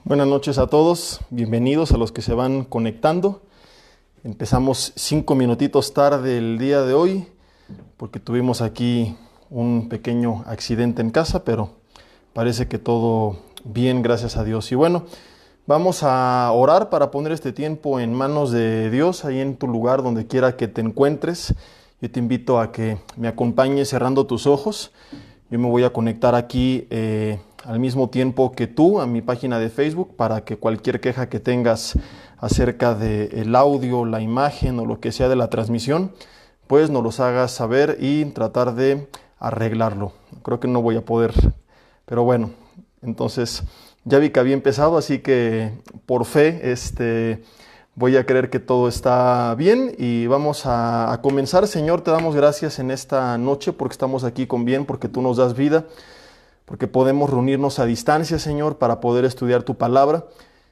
Buenas noches a todos, bienvenidos a los que se van conectando. Empezamos 5 minutitos tarde el día de hoy porque tuvimos aquí un pequeño accidente en casa, pero parece que todo bien, gracias a Dios. Y bueno, vamos a orar para poner este tiempo en manos de Dios, ahí en tu lugar, donde quiera que te encuentres. Yo te invito a que me acompañes cerrando tus ojos. Yo me voy a conectar aquí al mismo tiempo que tú a mi página de Facebook para que cualquier queja que tengas acerca del audio, la imagen o lo que sea de la transmisión, pues nos los hagas saber y tratar de arreglarlo. Creo que no voy a poder, pero bueno, entonces ya vi que había empezado, así que por fe voy a creer que todo está bien y vamos a comenzar. Señor, te damos gracias en esta noche porque estamos aquí con bien, porque tú nos das vida, porque podemos reunirnos a distancia, Señor, para poder estudiar tu palabra.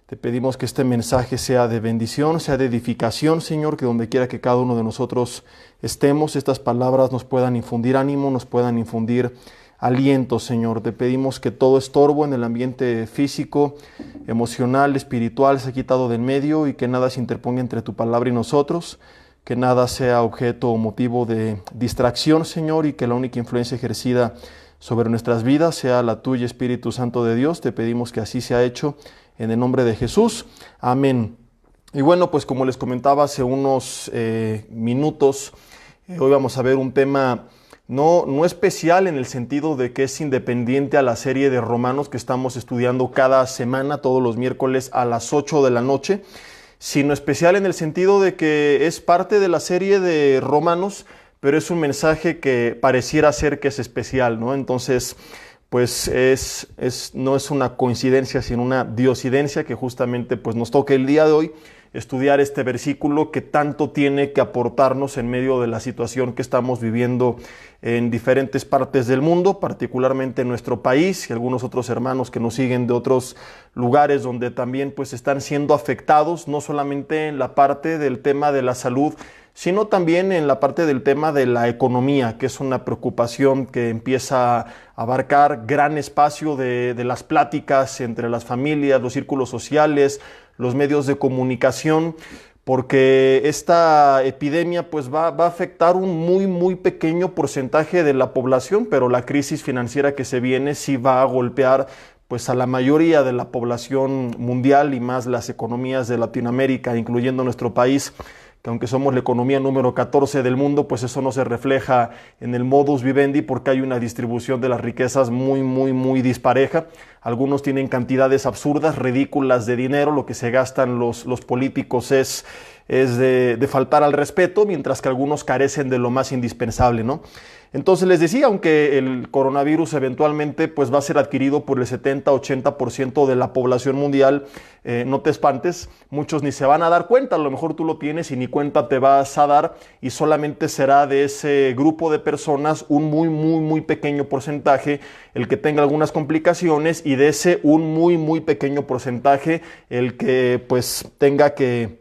Te pedimos que este mensaje sea de bendición, sea de edificación, Señor, que donde quiera que cada uno de nosotros estemos, estas palabras nos puedan infundir ánimo, nos puedan infundir aliento, Señor. Te pedimos que todo estorbo en el ambiente físico, emocional, espiritual sea quitado de en medio y que nada se interponga entre tu palabra y nosotros, que nada sea objeto o motivo de distracción, Señor, y que la única influencia ejercida sobre nuestras vidas sea la tuya, Espíritu Santo de Dios. Te pedimos que así sea hecho en el nombre de Jesús. Amén. Y bueno, pues como les comentaba hace unos minutos, hoy vamos a ver un tema no especial en el sentido de que es independiente a la serie de Romanos que estamos estudiando cada semana, todos los miércoles a las 8 de la noche, sino especial en el sentido de que es parte de la serie de Romanos, pero es un mensaje que pareciera ser que es especial, ¿no? Entonces, pues no es una coincidencia, sino una diosidencia que justamente pues nos toca el día de hoy estudiar este versículo que tanto tiene que aportarnos en medio de la situación que estamos viviendo en diferentes partes del mundo, particularmente en nuestro país y algunos otros hermanos que nos siguen de otros lugares donde también pues están siendo afectados, no solamente en la parte del tema de la salud, sino también en la parte del tema de la economía, que es una preocupación que empieza a abarcar gran espacio de las pláticas entre las familias, los círculos sociales, los medios de comunicación, porque esta epidemia pues va a afectar un muy pequeño porcentaje de la población, pero la crisis financiera que se viene sí va a golpear pues a la mayoría de la población mundial y más las economías de Latinoamérica, incluyendo nuestro país, que aunque somos la economía número 14 del mundo, pues eso no se refleja en el modus vivendi porque hay una distribución de las riquezas muy dispareja. Algunos tienen cantidades absurdas, ridículas de dinero, lo que se gastan los políticos es de faltar al respeto, mientras que algunos carecen de lo más indispensable, ¿no? Entonces les decía, aunque el coronavirus eventualmente pues va a ser adquirido por el 70-80% de la población mundial, no te espantes, muchos ni se van a dar cuenta, a lo mejor tú lo tienes y ni cuenta te vas a dar y solamente será de ese grupo de personas un muy pequeño porcentaje el que tenga algunas complicaciones y de ese un muy pequeño porcentaje el que pues tenga que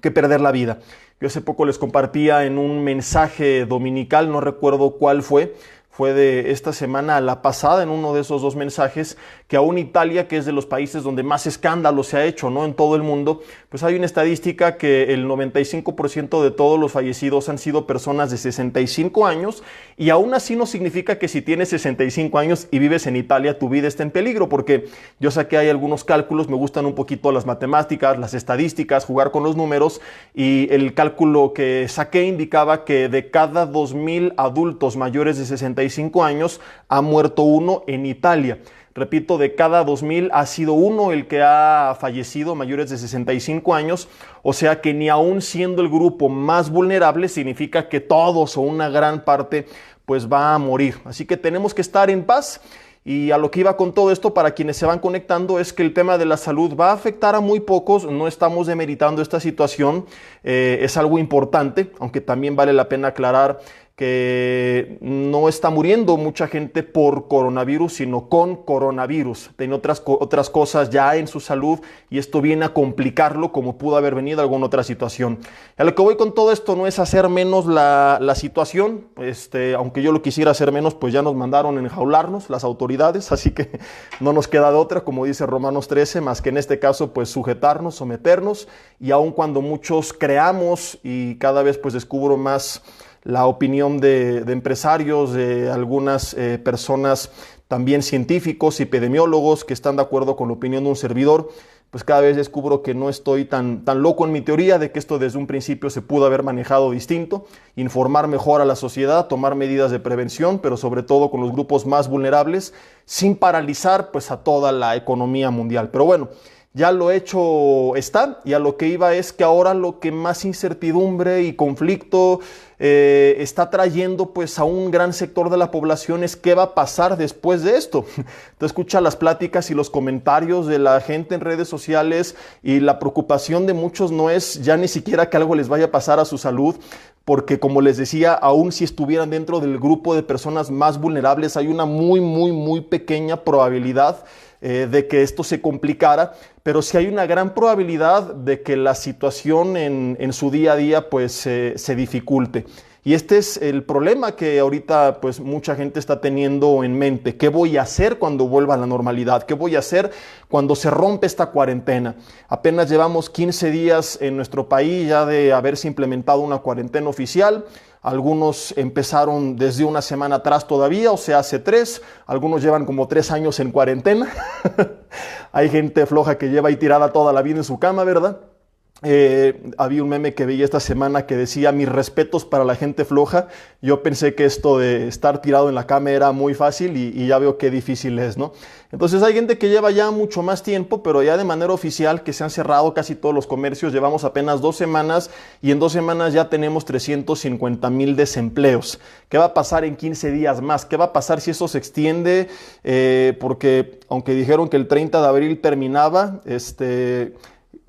perder la vida. Yo hace poco les compartía en un mensaje dominical, no recuerdo cuál fue de esta semana a la pasada, en uno de esos dos mensajes, que aún Italia, que es de los países donde más escándalo se ha hecho, ¿no?, en todo el mundo, pues hay una estadística que el 95% de todos los fallecidos han sido personas de 65 años, y aún así no significa que si tienes 65 años y vives en Italia, tu vida está en peligro, porque yo saqué ahí algunos cálculos, me gustan un poquito las matemáticas, las estadísticas, jugar con los números, y el cálculo que saqué indicaba que de cada 2,000 adultos mayores de 65 años ha muerto uno en Italia. Repito, de cada 2,000 ha sido uno el que ha fallecido, mayores de 65 años, o sea que ni aún siendo el grupo más vulnerable significa que todos o una gran parte pues va a morir. Así que tenemos que estar en paz. Y a lo que iba con todo esto, para quienes se van conectando, es que el tema de la salud va a afectar a muy pocos. No estamos demeritando esta situación, es algo importante, aunque también vale la pena aclarar que no está muriendo mucha gente por coronavirus, sino con coronavirus. Tiene otras cosas ya en su salud y esto viene a complicarlo como pudo haber venido alguna otra situación. A lo que voy con todo esto no es hacer menos la situación, aunque yo lo quisiera hacer menos, pues ya nos mandaron a enjaularnos las autoridades, así que no nos queda de otra, como dice Romanos 13, más que en este caso pues sujetarnos, someternos, y aun cuando muchos creamos y cada vez pues descubro más la opinión de empresarios, de algunas personas también científicos, epidemiólogos que están de acuerdo con la opinión de un servidor, pues cada vez descubro que no estoy tan loco en mi teoría de que esto desde un principio se pudo haber manejado distinto, informar mejor a la sociedad, tomar medidas de prevención, pero sobre todo con los grupos más vulnerables, sin paralizar pues a toda la economía mundial. Pero bueno, ya lo hecho está, y a lo que iba es que ahora lo que más incertidumbre y conflicto está trayendo pues a un gran sector de la población es qué va a pasar después de esto. Tú escuchas las pláticas y los comentarios de la gente en redes sociales y la preocupación de muchos no es ya ni siquiera que algo les vaya a pasar a su salud, porque como les decía, aún si estuvieran dentro del grupo de personas más vulnerables, hay una muy pequeña probabilidad de que esto se complicara, pero sí hay una gran probabilidad de que la situación en su día a día pues se dificulte. Y este es el problema que ahorita pues mucha gente está teniendo en mente. ¿Qué voy a hacer cuando vuelva a la normalidad? ¿Qué voy a hacer cuando se rompe esta cuarentena? Apenas llevamos 15 días en nuestro país ya de haberse implementado una cuarentena oficial. Algunos empezaron desde una semana atrás todavía, o sea, hace 3. Algunos llevan como 3 años en cuarentena. Hay gente floja que lleva ahí tirada toda la vida en su cama, ¿verdad? Había un meme que veía esta semana que decía: mis respetos para la gente floja. Yo pensé que esto de estar tirado en la cama era muy fácil y ya veo qué difícil es, ¿no? Entonces hay gente que lleva ya mucho más tiempo, pero ya de manera oficial que se han cerrado casi todos los comercios. Llevamos apenas 2 semanas y en 2 semanas ya tenemos 350,000 desempleos. ¿Qué va a pasar en 15 días más? ¿Qué va a pasar si eso se extiende? Porque aunque dijeron que el 30 de abril terminaba,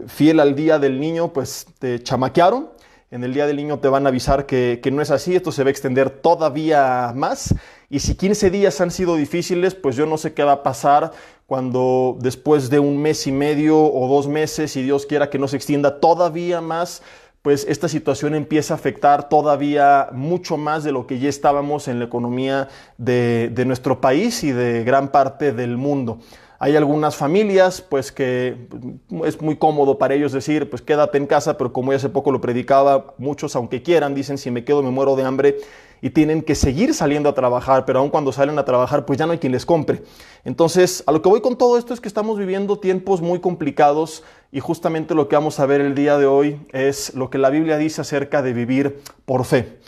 fiel al Día del Niño, pues te chamaquearon. En el Día del Niño te van a avisar que no es así, esto se va a extender todavía más. Y si 15 días han sido difíciles, pues yo no sé qué va a pasar cuando después de 1 mes y medio o 2 meses, y Dios quiera que no se extienda todavía más, pues esta situación empieza a afectar todavía mucho más de lo que ya estábamos en la economía de nuestro país y de gran parte del mundo. Hay algunas familias pues que es muy cómodo para ellos decir pues quédate en casa, pero como ya hace poco lo predicaba, muchos aunque quieran dicen si me quedo me muero de hambre, y tienen que seguir saliendo a trabajar, pero aun cuando salen a trabajar pues ya no hay quien les compre. Entonces a lo que voy con todo esto es que estamos viviendo tiempos muy complicados, y justamente lo que vamos a ver el día de hoy es lo que la Biblia dice acerca de vivir por fe.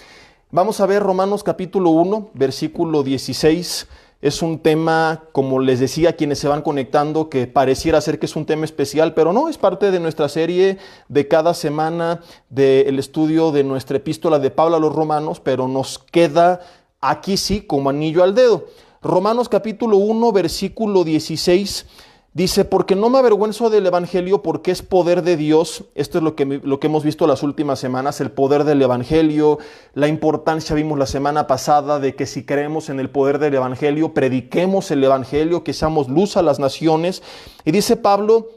Vamos a ver Romanos capítulo 1, versículo 16. Es un tema, como les decía a quienes se van conectando, que pareciera ser que es un tema especial, pero no, es parte de nuestra serie de cada semana del estudio de nuestra epístola de Pablo a los Romanos, pero nos queda aquí sí como anillo al dedo. Romanos capítulo 1, versículo 16, dice: porque no me avergüenzo del evangelio, porque es poder de Dios. Esto es lo que hemos visto las últimas semanas, el poder del evangelio, la importancia, vimos la semana pasada, de que si creemos en el poder del evangelio, prediquemos el evangelio, que seamos luz a las naciones. Y dice Pablo: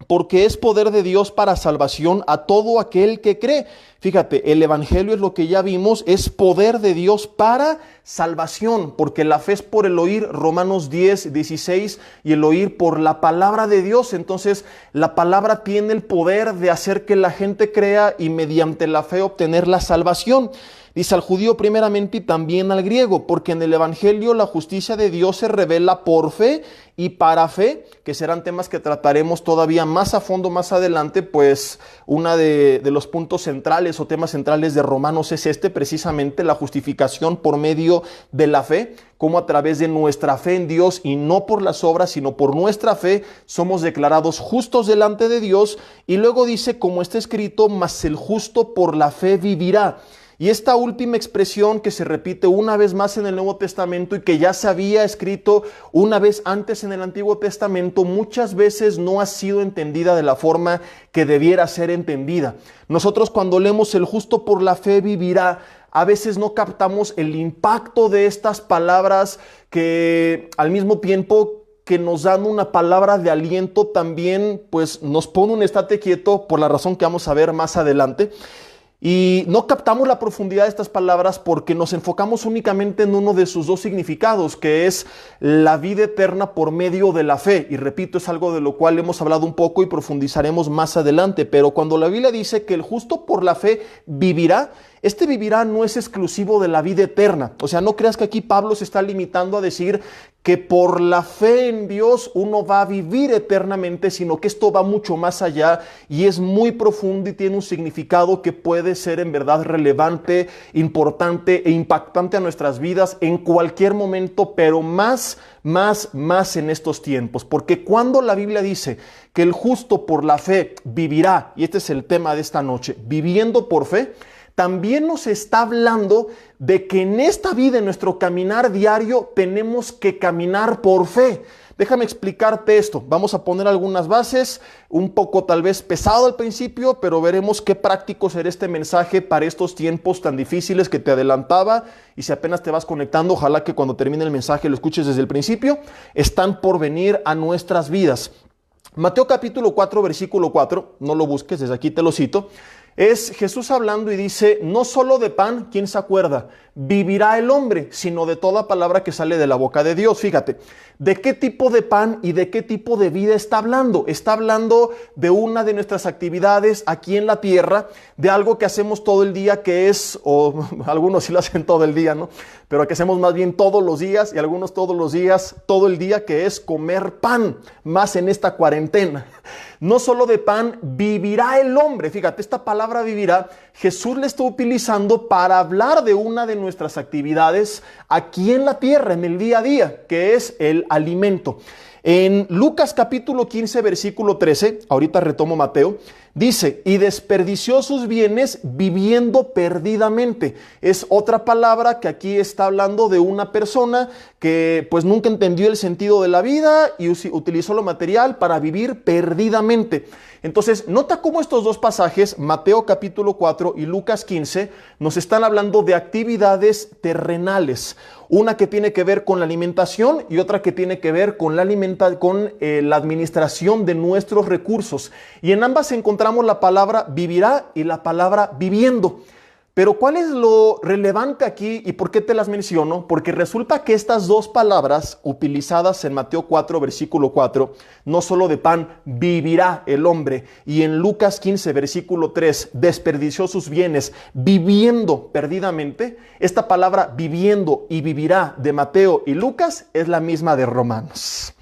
porque es poder de Dios para salvación a todo aquel que cree. Fíjate, el evangelio es lo que ya vimos, es poder de Dios para salvación, porque la fe es por el oír, Romanos 10, 16, y el oír por la palabra de Dios. Entonces, la palabra tiene el poder de hacer que la gente crea y mediante la fe obtener la salvación. Dice al judío primeramente y también al griego, porque en el evangelio la justicia de Dios se revela por fe y para fe, que serán temas que trataremos todavía más a fondo más adelante, pues una de los puntos centrales o temas centrales de Romanos es precisamente la justificación por medio de la fe, cómo a través de nuestra fe en Dios y no por las obras, sino por nuestra fe, somos declarados justos delante de Dios. Y luego dice, como está escrito, mas el justo por la fe vivirá. Y esta última expresión que se repite una vez más en el Nuevo Testamento y que ya se había escrito una vez antes en el Antiguo Testamento, muchas veces no ha sido entendida de la forma que debiera ser entendida. Nosotros cuando leemos el justo por la fe vivirá, a veces no captamos el impacto de estas palabras que al mismo tiempo que nos dan una palabra de aliento, también pues nos pone un estate quieto por la razón que vamos a ver más adelante. Y no captamos la profundidad de estas palabras porque nos enfocamos únicamente en uno de sus dos significados, que es la vida eterna por medio de la fe. Y repito, es algo de lo cual hemos hablado un poco y profundizaremos más adelante. Pero cuando la Biblia dice que el justo por la fe vivirá, este vivirá no es exclusivo de la vida eterna. O sea, no creas que aquí Pablo se está limitando a decir que por la fe en Dios uno va a vivir eternamente, sino que esto va mucho más allá y es muy profundo y tiene un significado que puede ser en verdad relevante, importante e impactante a nuestras vidas en cualquier momento, pero más en estos tiempos. Porque cuando la Biblia dice que el justo por la fe vivirá, y este es el tema de esta noche, viviendo por fe, también nos está hablando de que en esta vida, en nuestro caminar diario, tenemos que caminar por fe. Déjame explicarte esto. Vamos a poner algunas bases, un poco tal vez pesado al principio, pero veremos qué práctico será este mensaje para estos tiempos tan difíciles que te adelantaba. Y si apenas te vas conectando, ojalá que cuando termine el mensaje lo escuches desde el principio, están por venir a nuestras vidas. Mateo capítulo 4, versículo 4, no lo busques, desde aquí te lo cito. Es Jesús hablando y dice, no solo de pan, ¿quién se acuerda? Vivirá el hombre, sino de toda palabra que sale de la boca de Dios. Fíjate, ¿de qué tipo de pan y de qué tipo de vida está hablando? Está hablando de una de nuestras actividades aquí en la tierra, de algo que hacemos todo el día que es, o algunos sí lo hacen todo el día, ¿no? Pero que hacemos más bien todos los días y algunos todos los días, todo el día, que es comer pan, más en esta cuarentena. No solo de pan vivirá el hombre. Fíjate, esta palabra vivirá, Jesús le está utilizando para hablar de una de nuestras actividades aquí en la tierra, en el día a día, que es el alimento. En Lucas capítulo 15, versículo 13, ahorita retomo Mateo, dice, y desperdició sus bienes viviendo perdidamente. Es otra palabra que aquí está hablando de una persona que pues nunca entendió el sentido de la vida y utilizó lo material para vivir perdidamente. Entonces, nota cómo estos dos pasajes, Mateo capítulo 4 y Lucas 15, nos están hablando de actividades terrenales. Una que tiene que ver con la alimentación y otra que tiene que ver con la administración de nuestros recursos. Y en ambas encontramos la palabra vivirá y la palabra viviendo. Pero ¿cuál es lo relevante aquí y por qué te las menciono? Porque resulta que estas dos palabras utilizadas en Mateo 4, versículo 4, no solo de pan vivirá el hombre, y en Lucas 15, versículo 3, desperdició sus bienes viviendo perdidamente, esta palabra viviendo y vivirá de Mateo y Lucas es la misma de Romanos.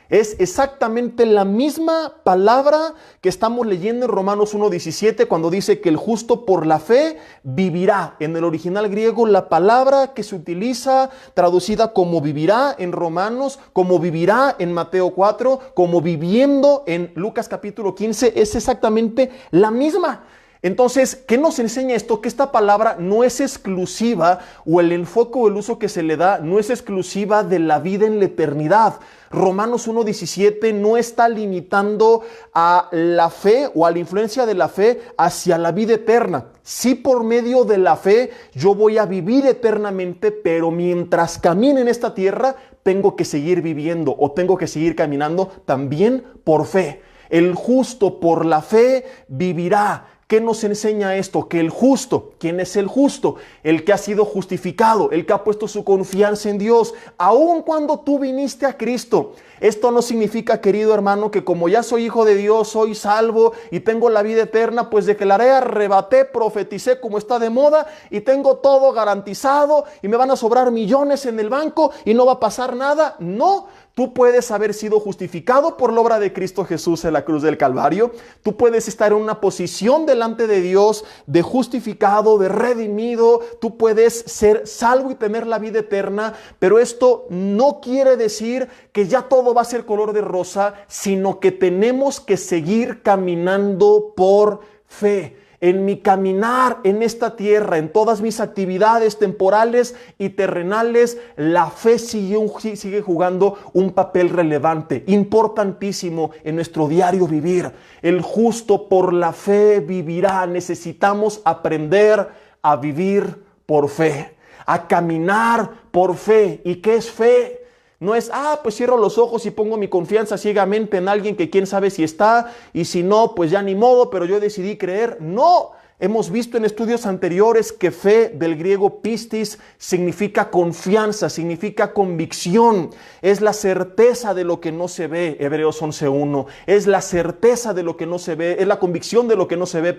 Es exactamente la misma palabra que estamos leyendo en Romanos 1:17 cuando dice que el justo por la fe vivirá. En el original griego, la palabra que se utiliza traducida como vivirá en Romanos, como vivirá en Mateo 4, como viviendo en Lucas capítulo 15, es exactamente la misma. Entonces, ¿qué nos enseña esto? Que esta palabra no es exclusiva, o el enfoque o el uso que se le da no es exclusiva de la vida en la eternidad. Romanos 1:17 no está limitando a la fe o a la influencia de la fe hacia la vida eterna. Sí, por medio de la fe yo voy a vivir eternamente, pero mientras camine en esta tierra tengo que seguir viviendo o tengo que seguir caminando también por fe. El justo por la fe vivirá. ¿Qué nos enseña esto? Que el justo, ¿quién es el justo? El que ha sido justificado, el que ha puesto su confianza en Dios, aun cuando tú viniste a Cristo. Esto no significa, querido hermano, que como ya soy hijo de Dios, soy salvo y tengo la vida eterna, pues declaré, arrebaté, profeticé como está de moda y tengo todo garantizado y me van a sobrar millones en el banco y no va a pasar nada. No. Tú puedes haber sido justificado por la obra de Cristo Jesús en la cruz del Calvario. Tú puedes estar en una posición delante de Dios de justificado, de redimido. Tú puedes ser salvo y tener la vida eterna. Pero esto no quiere decir que ya todo va a ser color de rosa, sino que tenemos que seguir caminando por fe. En mi caminar en esta tierra, en todas mis actividades temporales y terrenales, la fe sigue jugando un papel relevante, importantísimo en nuestro diario vivir. El justo por la fe vivirá. Necesitamos aprender a vivir por fe, a caminar por fe. ¿Y qué es fe? No es, pues cierro los ojos y pongo mi confianza ciegamente en alguien que quién sabe si está, y si no, pues ya ni modo, pero yo decidí creer. No, hemos visto en estudios anteriores que fe, del griego pistis, significa confianza, significa convicción. Es la certeza de lo que no se ve, Hebreos 11:1. Es la certeza de lo que no se ve, es la convicción de lo que no se ve,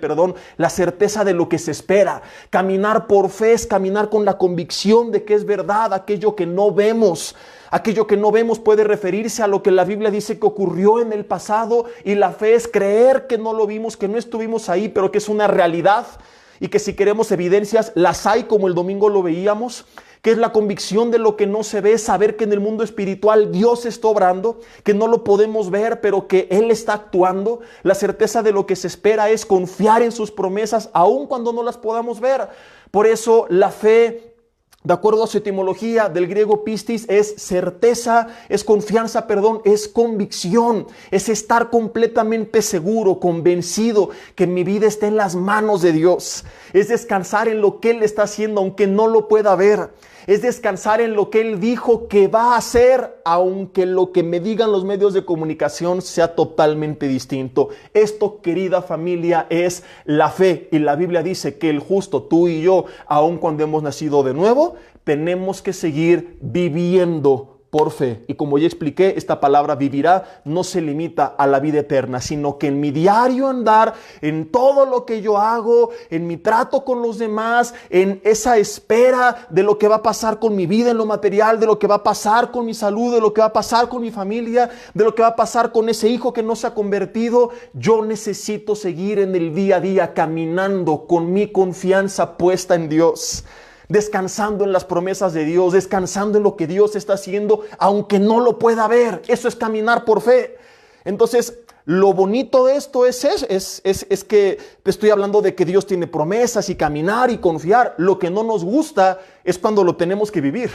la certeza de lo que se espera. Caminar por fe es caminar con la convicción de que es verdad aquello que no vemos. Aquello que no vemos puede referirse a lo que la Biblia dice que ocurrió en el pasado, y la fe es creer que no lo vimos, que no estuvimos ahí, pero que es una realidad, y que si queremos evidencias, las hay, como el domingo lo veíamos. Que es la convicción de lo que no se ve, saber que en el mundo espiritual Dios está obrando, que no lo podemos ver, pero que Él está actuando. La certeza de lo que se espera es confiar en sus promesas, aun cuando no las podamos ver. Por eso la fe, de acuerdo a su etimología del griego pistis, es certeza, es confianza, es convicción, es estar completamente seguro, convencido que mi vida está en las manos de Dios. Es descansar en lo que Él está haciendo, aunque no lo pueda ver. Es descansar en lo que Él dijo que va a hacer, aunque lo que me digan los medios de comunicación sea totalmente distinto. Esto, querida familia, es la fe. Y la Biblia dice que el justo, tú y yo, aun cuando hemos nacido de nuevo, tenemos que seguir viviendo por fe. Y como ya expliqué, esta palabra vivirá no se limita a la vida eterna, sino que en mi diario andar, en todo lo que yo hago, en mi trato con los demás, en esa espera de lo que va a pasar con mi vida en lo material, de lo que va a pasar con mi salud, de lo que va a pasar con mi familia, de lo que va a pasar con ese hijo que no se ha convertido, yo necesito seguir en el día a día caminando con mi confianza puesta en Dios. Descansando en las promesas de Dios, descansando en lo que Dios está haciendo, aunque no lo pueda ver. Eso es caminar por fe. Entonces, lo bonito de esto es que te estoy hablando de que Dios tiene promesas y caminar y confiar. Lo que no nos gusta es cuando lo tenemos que vivir.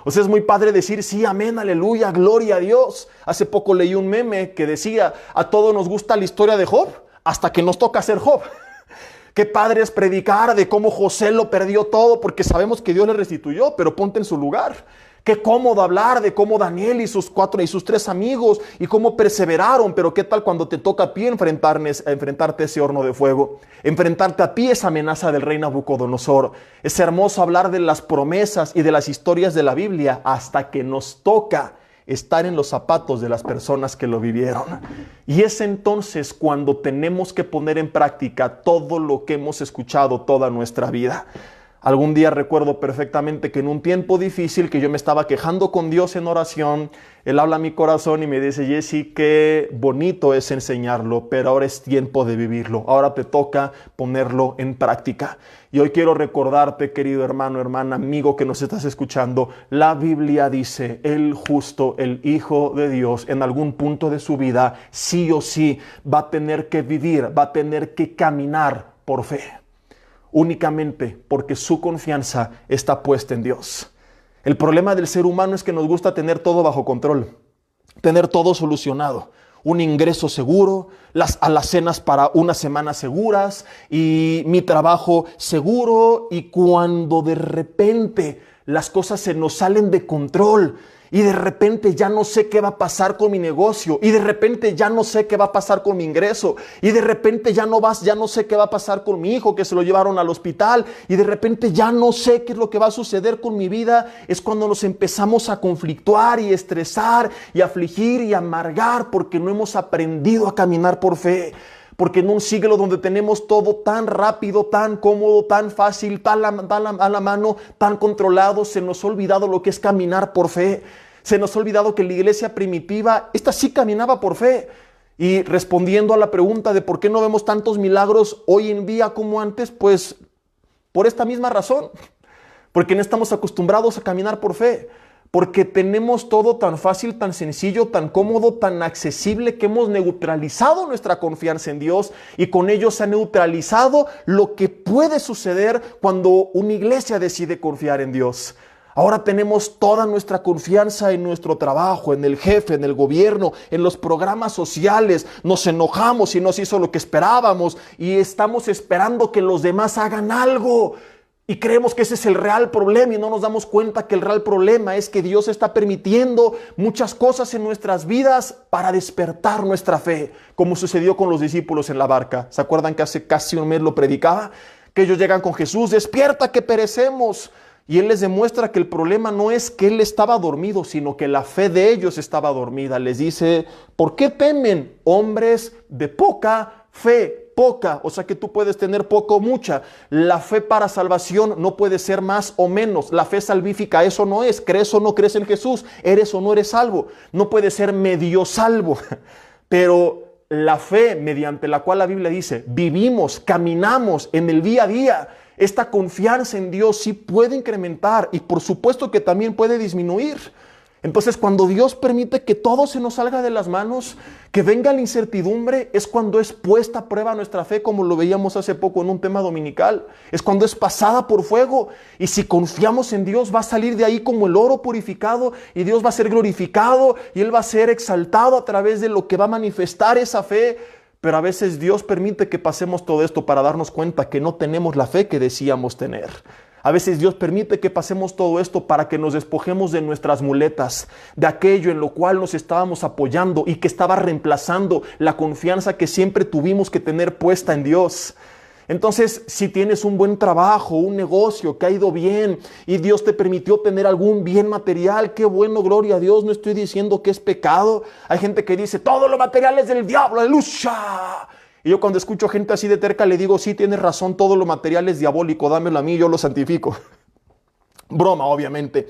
O sea, es muy padre decir, sí, amén, aleluya, gloria a Dios. Hace poco leí un meme que decía, a todos nos gusta la historia de Job, hasta que nos toca ser Job. Qué padre es predicar de cómo José lo perdió todo, porque sabemos que Dios le restituyó, pero ponte en su lugar. Qué cómodo hablar de cómo Daniel y sus 3 amigos y cómo perseveraron, pero qué tal cuando te toca a ti enfrentarte a ese horno de fuego, enfrentarte a ti esa amenaza del rey Nabucodonosor. Es hermoso hablar de las promesas y de las historias de la Biblia hasta que nos toca estar en los zapatos de las personas que lo vivieron. Y es entonces cuando tenemos que poner en práctica todo lo que hemos escuchado toda nuestra vida. Algún día recuerdo perfectamente que en un tiempo difícil que yo me estaba quejando con Dios en oración, Él habla a mi corazón y me dice, Jesse, qué bonito es enseñarlo, pero ahora es tiempo de vivirlo. Ahora te toca ponerlo en práctica. Y hoy quiero recordarte, querido hermano, hermana, amigo que nos estás escuchando, la Biblia dice, el justo, el Hijo de Dios, en algún punto de su vida, sí o sí, va a tener que vivir, va a tener que caminar por fe. Únicamente porque su confianza está puesta en Dios. El problema del ser humano es que nos gusta tener todo bajo control, tener todo solucionado. Un ingreso seguro, las alacenas para una semana seguras y mi trabajo seguro, y cuando de repente las cosas se nos salen de control y de repente ya no sé qué va a pasar con mi negocio, y de repente ya no sé qué va a pasar con mi ingreso, y de repente ya no sé qué va a pasar con mi hijo que se lo llevaron al hospital, y de repente ya no sé qué es lo que va a suceder con mi vida, es cuando nos empezamos a conflictuar y estresar y afligir y amargar porque no hemos aprendido a caminar por fe. Porque en un siglo donde tenemos todo tan rápido, tan cómodo, tan fácil, tan a la mano, tan controlado, se nos ha olvidado lo que es caminar por fe. Se nos ha olvidado que la iglesia primitiva, esta sí caminaba por fe. Y respondiendo a la pregunta de por qué no vemos tantos milagros hoy en día como antes, pues por esta misma razón. Porque no estamos acostumbrados a caminar por fe. Porque tenemos todo tan fácil, tan sencillo, tan cómodo, tan accesible, que hemos neutralizado nuestra confianza en Dios, y con ello se ha neutralizado lo que puede suceder cuando una iglesia decide confiar en Dios. Ahora tenemos toda nuestra confianza en nuestro trabajo, en el jefe, en el gobierno, en los programas sociales. Nos enojamos si no se hizo lo que esperábamos y estamos esperando que los demás hagan algo. Y creemos que ese es el real problema y no nos damos cuenta que el real problema es que Dios está permitiendo muchas cosas en nuestras vidas para despertar nuestra fe, como sucedió con los discípulos en la barca. ¿Se acuerdan que hace casi un mes lo predicaba? Que ellos llegan con Jesús: despierta que perecemos. Y Él les demuestra que el problema no es que Él estaba dormido, sino que la fe de ellos estaba dormida. Les dice: ¿por qué temen, hombres de poca fe? Poca, o sea que tú puedes tener poca o mucha. La fe para salvación no puede ser más o menos. La fe salvífica eso no es. ¿Crees o no crees en Jesús? ¿Eres o no eres salvo? No puede ser medio salvo. Pero la fe mediante la cual la Biblia dice vivimos, caminamos en el día a día, esta confianza en Dios sí puede incrementar y por supuesto que también puede disminuir. Entonces, cuando Dios permite que todo se nos salga de las manos, que venga la incertidumbre, es cuando es puesta a prueba nuestra fe, como lo veíamos hace poco en un tema dominical. Es cuando es pasada por fuego. Y si confiamos en Dios, va a salir de ahí como el oro purificado y Dios va a ser glorificado y Él va a ser exaltado a través de lo que va a manifestar esa fe. Pero a veces Dios permite que pasemos todo esto para darnos cuenta que no tenemos la fe que decíamos tener. A veces Dios permite que pasemos todo esto para que nos despojemos de nuestras muletas, de aquello en lo cual nos estábamos apoyando y que estaba reemplazando la confianza que siempre tuvimos que tener puesta en Dios. Entonces, si tienes un buen trabajo, un negocio que ha ido bien y Dios te permitió tener algún bien material, qué bueno, gloria a Dios, no estoy diciendo que es pecado. Hay gente que dice, todo lo material es del diablo, aleluya. Y yo cuando escucho gente así de terca le digo, sí, tienes razón, todo lo material es diabólico, dámelo a mí, yo lo santifico. Broma, obviamente.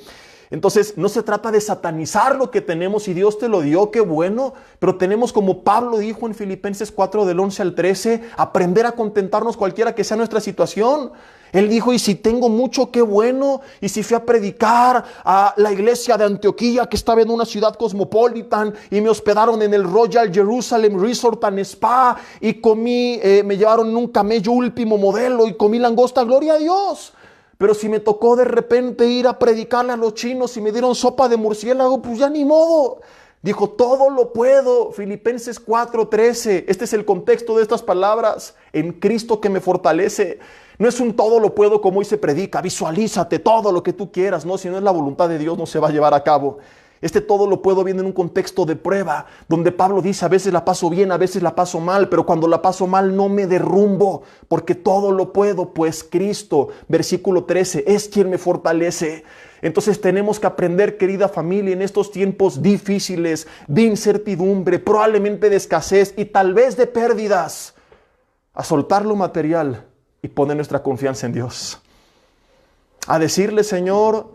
Entonces, no se trata de satanizar lo que tenemos y Dios te lo dio, qué bueno, pero tenemos, como Pablo dijo en Filipenses 4 del 11 al 13, aprender a contentarnos cualquiera que sea nuestra situación. Él dijo, y si tengo mucho, qué bueno, y si fui a predicar a la iglesia de Antioquía, que estaba en una ciudad cosmopolitan, y me hospedaron en el Royal Jerusalem Resort and Spa, y comí, me llevaron en un camello último modelo, y comí langosta, gloria a Dios. Pero si me tocó de repente ir a predicarle a los chinos y me dieron sopa de murciélago, pues ya ni modo. Dijo, todo lo puedo. Filipenses 4:13. Este es el contexto de estas palabras. En Cristo que me fortalece. No es un todo lo puedo como hoy se predica. Visualízate todo lo que tú quieras. No, si no es la voluntad de Dios, no se va a llevar a cabo. Este todo lo puedo viene en un contexto de prueba, donde Pablo dice, a veces la paso bien, a veces la paso mal, pero cuando la paso mal no me derrumbo, porque todo lo puedo, pues Cristo, versículo 13, es quien me fortalece. Entonces tenemos que aprender, querida familia, en estos tiempos difíciles, de incertidumbre, probablemente de escasez y tal vez de pérdidas, a soltar lo material y poner nuestra confianza en Dios. A decirle, Señor,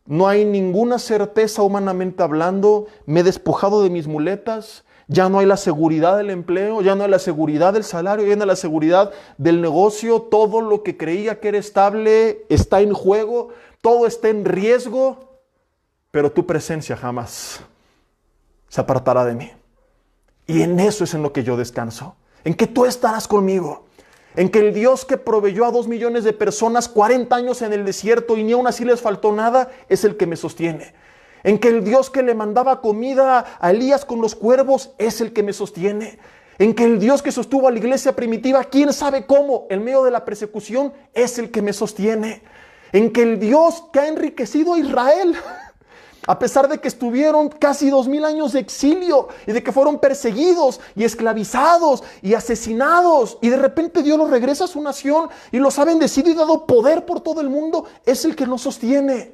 no hay ninguna certeza humanamente hablando, me he despojado de mis muletas, ya no hay la seguridad del empleo, ya no hay la seguridad del salario, ya no hay la seguridad del negocio, todo lo que creía que era estable está en juego, todo está en riesgo, pero tu presencia jamás se apartará de mí. Y en eso es en lo que yo descanso, en que tú estarás conmigo. En que el Dios que proveyó a 2 millones de personas 40 años en el desierto y ni aún así les faltó nada, es el que me sostiene. En que el Dios que le mandaba comida a Elías con los cuervos es el que me sostiene. En que el Dios que sostuvo a la iglesia primitiva, quién sabe cómo, en medio de la persecución, es el que me sostiene. En que el Dios que ha enriquecido a Israel, a pesar de que estuvieron casi 2000 años de exilio y de que fueron perseguidos y esclavizados y asesinados, y de repente Dios los regresa a su nación y los ha bendecido y dado poder por todo el mundo, es el que nos sostiene.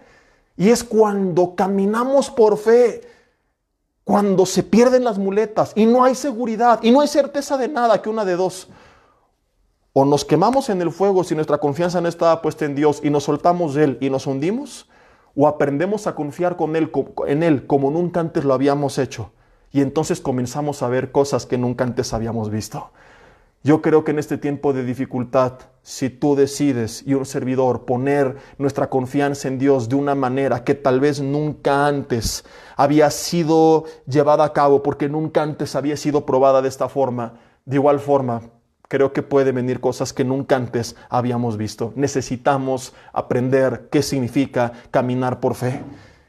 Y es cuando caminamos por fe, cuando se pierden las muletas y no hay seguridad y no hay certeza de nada, que una de dos: o nos quemamos en el fuego si nuestra confianza no estaba puesta en Dios y nos soltamos de Él y nos hundimos, o aprendemos a confiar en Él como nunca antes lo habíamos hecho. Y entonces comenzamos a ver cosas que nunca antes habíamos visto. Yo creo que en este tiempo de dificultad, si tú decides y un servidor poner nuestra confianza en Dios de una manera que tal vez nunca antes había sido llevada a cabo, porque nunca antes había sido probada de esta forma, de igual forma, creo que puede venir cosas que nunca antes habíamos visto. Necesitamos aprender qué significa caminar por fe.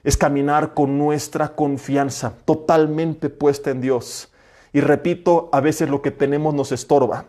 Es caminar con nuestra confianza totalmente puesta en Dios. Y repito, a veces lo que tenemos nos estorba.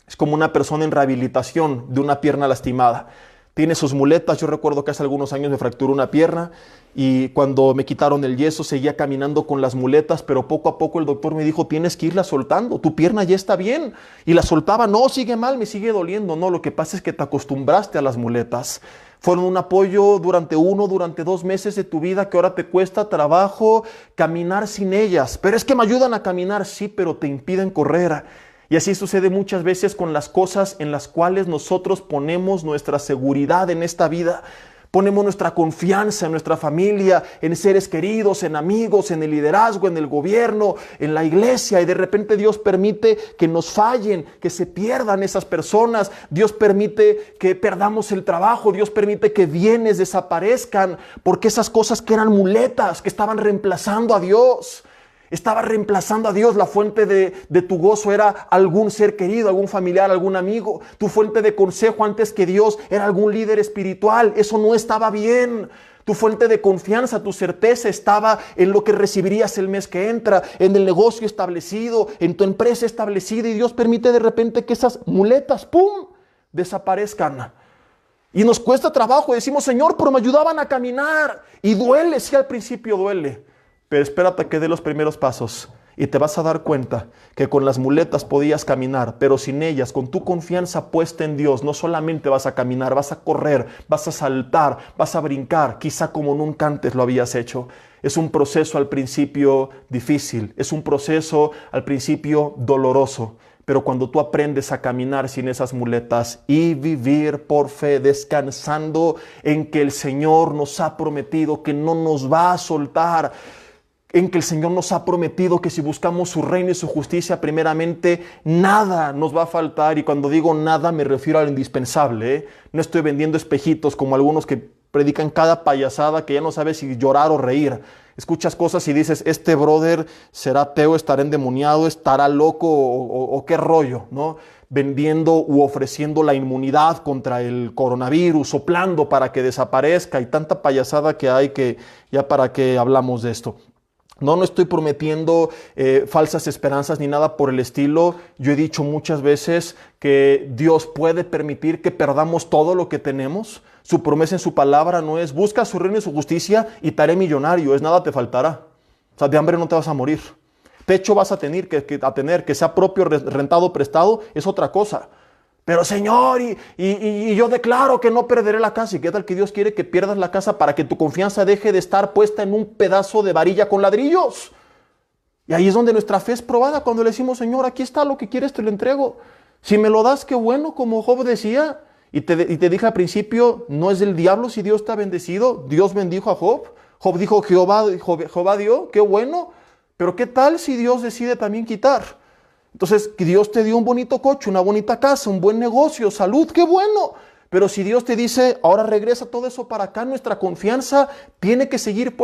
Es como una persona en rehabilitación de una pierna lastimada. Tiene sus muletas. Yo recuerdo que hace algunos años me fracturó una pierna y cuando me quitaron el yeso seguía caminando con las muletas, pero poco a poco el doctor me dijo, tienes que irla soltando, tu pierna ya está bien. Y la soltaba, no, sigue mal, me sigue doliendo. No, lo que pasa es que te acostumbraste a las muletas. Fueron un apoyo durante 2 meses de tu vida que ahora te cuesta trabajo caminar sin ellas. Pero es que me ayudan a caminar, sí, pero te impiden correr. Y así sucede muchas veces con las cosas en las cuales nosotros ponemos nuestra seguridad en esta vida. Ponemos nuestra confianza en nuestra familia, en seres queridos, en amigos, en el liderazgo, en el gobierno, en la iglesia. Y de repente Dios permite que nos fallen, que se pierdan esas personas. Dios permite que perdamos el trabajo. Dios permite que bienes desaparezcan. Porque esas cosas que eran muletas, que estaban reemplazando a Dios. Estaba reemplazando a Dios. La fuente de tu gozo era algún ser querido, algún familiar, algún amigo. Tu fuente de consejo antes que Dios era algún líder espiritual. Eso no estaba bien. Tu fuente de confianza, tu certeza estaba en lo que recibirías el mes que entra, en el negocio establecido, en tu empresa establecida. Y Dios permite de repente que esas muletas, ¡pum!, desaparezcan. Y nos cuesta trabajo. Decimos, Señor, pero me ayudaban a caminar. Y duele, sí, al principio duele. Pero espérate a que dé los primeros pasos y te vas a dar cuenta que con las muletas podías caminar, pero sin ellas, con tu confianza puesta en Dios, no solamente vas a caminar, vas a correr, vas a saltar, vas a brincar, quizá como nunca antes lo habías hecho. Es un proceso al principio difícil, es un proceso al principio doloroso, pero cuando tú aprendes a caminar sin esas muletas y vivir por fe, descansando en que el Señor nos ha prometido que no nos va a soltar, en que el Señor nos ha prometido que si buscamos su reino y su justicia primeramente, nada nos va a faltar. Y cuando digo nada me refiero a lo indispensable, ¿eh? No estoy vendiendo espejitos como algunos que predican cada payasada que ya no sabes si llorar o reír. Escuchas cosas y dices, este brother será ateo, estará endemoniado, estará loco o qué rollo, ¿no? Vendiendo u ofreciendo la inmunidad contra el coronavirus, soplando para que desaparezca, y tanta payasada que hay que ya para qué hablamos de esto. No estoy prometiendo falsas esperanzas ni nada por el estilo. Yo he dicho muchas veces que Dios puede permitir que perdamos todo lo que tenemos. Su promesa en su palabra no es busca su reino y su justicia y te haré millonario, es nada te faltará. O sea, de hambre no te vas a morir. Techo vas a tener que sea propio, rentado, prestado, es otra cosa. Pero Señor, y yo declaro que no perderé la casa. ¿Y qué tal que Dios quiere que pierdas la casa para que tu confianza deje de estar puesta en un pedazo de varilla con ladrillos? Y ahí es donde nuestra fe es probada, cuando le decimos, Señor, aquí está lo que quieres, te lo entrego. Si me lo das, qué bueno, como Job decía. Y te dije al principio, no es del diablo si Dios te ha bendecido. Dios bendijo a Job. Job dijo, Jehová dio, qué bueno. Pero ¿qué tal si Dios decide también quitar? Entonces, que Dios te dio un bonito coche, una bonita casa, un buen negocio, salud, qué bueno. Pero si Dios te dice, ahora regresa todo eso para acá, nuestra confianza tiene que seguir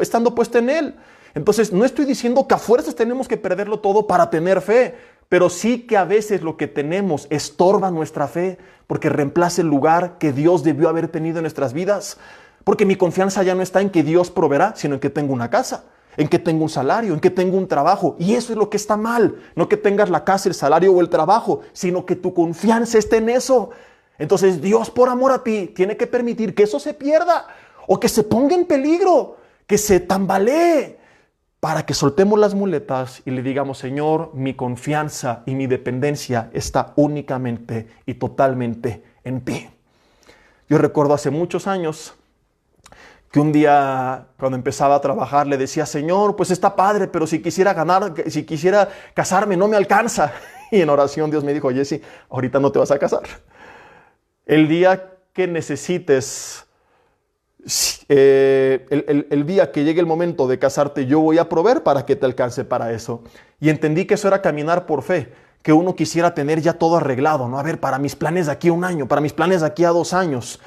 estando puesta en Él. Entonces, no estoy diciendo que a fuerzas tenemos que perderlo todo para tener fe, pero sí que a veces lo que tenemos estorba nuestra fe, porque reemplaza el lugar que Dios debió haber tenido en nuestras vidas. Porque mi confianza ya no está en que Dios proveerá, sino en que tengo una casa, en que tengo un salario, en que tengo un trabajo. Y eso es lo que está mal. No que tengas la casa, el salario o el trabajo, sino que tu confianza esté en eso. Entonces Dios, por amor a ti, tiene que permitir que eso se pierda o que se ponga en peligro, que se tambalee, para que soltemos las muletas y le digamos, Señor, mi confianza y mi dependencia está únicamente y totalmente en ti. Yo recuerdo hace muchos años que un día cuando empezaba a trabajar le decía, Señor, pues está padre, pero si quisiera casarme no me alcanza. Y en oración Dios me dijo, Jesse, ahorita no te vas a casar. El día que necesites, el día que llegue el momento de casarte, yo voy a proveer para que te alcance para eso. Y entendí que eso era caminar por fe, que uno quisiera tener ya todo arreglado, ¿no? A ver, para mis planes de aquí a un año, para mis planes de aquí a 2 años,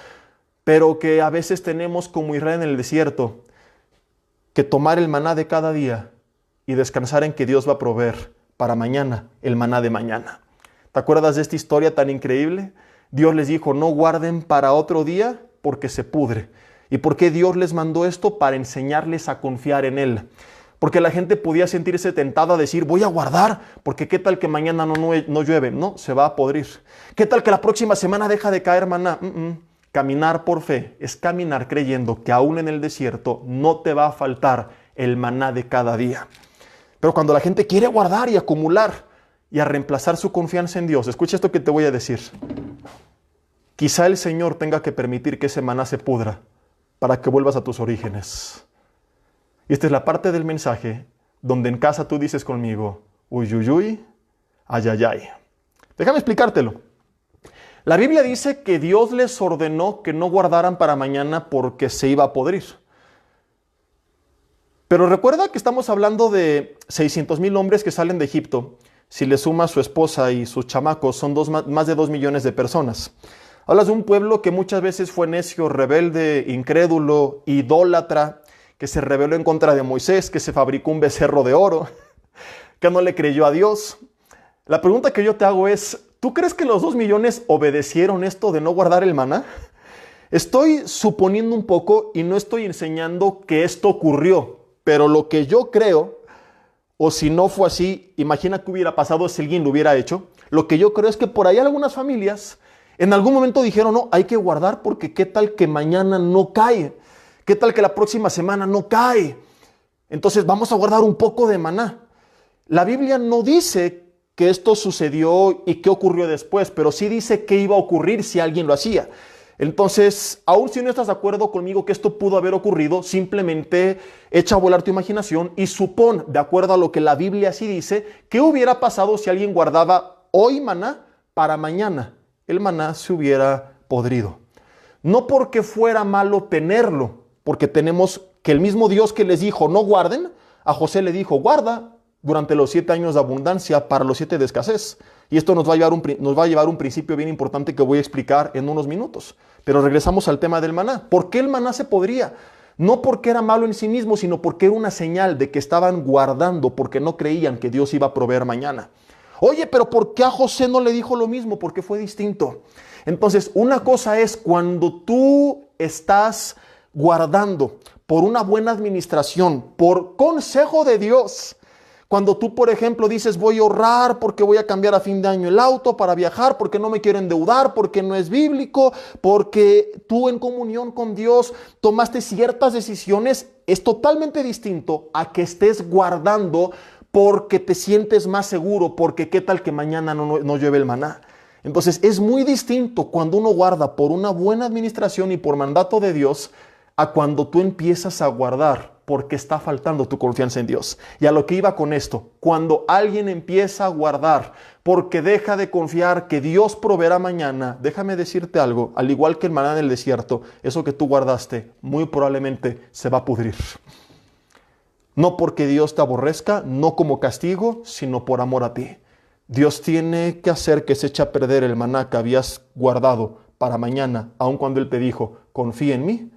pero que a veces tenemos como Israel en el desierto, que tomar el maná de cada día y descansar en que Dios va a proveer para mañana el maná de mañana. ¿Te acuerdas de esta historia tan increíble? Dios les dijo, no guarden para otro día porque se pudre. ¿Y por qué Dios les mandó esto? Para enseñarles a confiar en Él. Porque la gente podía sentirse tentada a decir, voy a guardar, porque qué tal que mañana no llueve. No, se va a podrir. ¿Qué tal que la próxima semana deja de caer maná? Caminar por fe es caminar creyendo que aún en el desierto no te va a faltar el maná de cada día. Pero cuando la gente quiere guardar y acumular y a reemplazar su confianza en Dios, escucha esto que te voy a decir. Quizá el Señor tenga que permitir que ese maná se pudra para que vuelvas a tus orígenes. Y esta es la parte del mensaje donde en casa tú dices conmigo, uy, uy, uy, ay, ay, ay. Déjame explicártelo. La Biblia dice que Dios les ordenó que no guardaran para mañana porque se iba a podrir. Pero recuerda que estamos hablando de 600,000 hombres que salen de Egipto. Si le sumas su esposa y sus chamacos, son más de 2 millones de personas. Hablas de un pueblo que muchas veces fue necio, rebelde, incrédulo, idólatra, que se rebeló en contra de Moisés, que se fabricó un becerro de oro, que no le creyó a Dios. La pregunta que yo te hago es, ¿tú crees que los 2 millones obedecieron esto de no guardar el maná? Estoy suponiendo un poco y no estoy enseñando que esto ocurrió, pero lo que yo creo, o si no fue así, imagina qué hubiera pasado si alguien lo hubiera hecho. Lo que yo creo es que por ahí algunas familias en algún momento dijeron, no, hay que guardar porque qué tal que mañana no cae, qué tal que la próxima semana no cae. Entonces vamos a guardar un poco de maná. La Biblia no dice que esto sucedió y qué ocurrió después, pero sí dice qué iba a ocurrir si alguien lo hacía. Entonces, aun si no estás de acuerdo conmigo que esto pudo haber ocurrido, simplemente echa a volar tu imaginación y supón, de acuerdo a lo que la Biblia sí dice, qué hubiera pasado si alguien guardaba hoy maná para mañana. El maná se hubiera podrido. No porque fuera malo tenerlo, porque tenemos que el mismo Dios que les dijo no guarden, a José le dijo guarda durante los 7 años de abundancia para los 7 de escasez. Y esto nos va a llevar un principio bien importante que voy a explicar en unos minutos. Pero regresamos al tema del maná. ¿Por qué el maná se podría? No porque era malo en sí mismo, sino porque era una señal de que estaban guardando porque no creían que Dios iba a proveer mañana. Oye, pero ¿por qué a José no le dijo lo mismo? ¿Por qué fue distinto? Entonces, una cosa es cuando tú estás guardando por una buena administración, por consejo de Dios. Cuando tú, por ejemplo, dices voy a ahorrar porque voy a cambiar a fin de año el auto para viajar, porque no me quiero endeudar, porque no es bíblico, porque tú en comunión con Dios tomaste ciertas decisiones, es totalmente distinto a que estés guardando porque te sientes más seguro, porque qué tal que mañana no llueve el maná. Entonces es muy distinto cuando uno guarda por una buena administración y por mandato de Dios a cuando tú empiezas a guardar porque está faltando tu confianza en Dios. Y a lo que iba con esto, cuando alguien empieza a guardar porque deja de confiar que Dios proveerá mañana, déjame decirte algo, al igual que el maná en el desierto, eso que tú guardaste muy probablemente se va a pudrir. No porque Dios te aborrezca, no como castigo, sino por amor a ti. Dios tiene que hacer que se eche a perder el maná que habías guardado para mañana, aun cuando Él te dijo, confía en mí,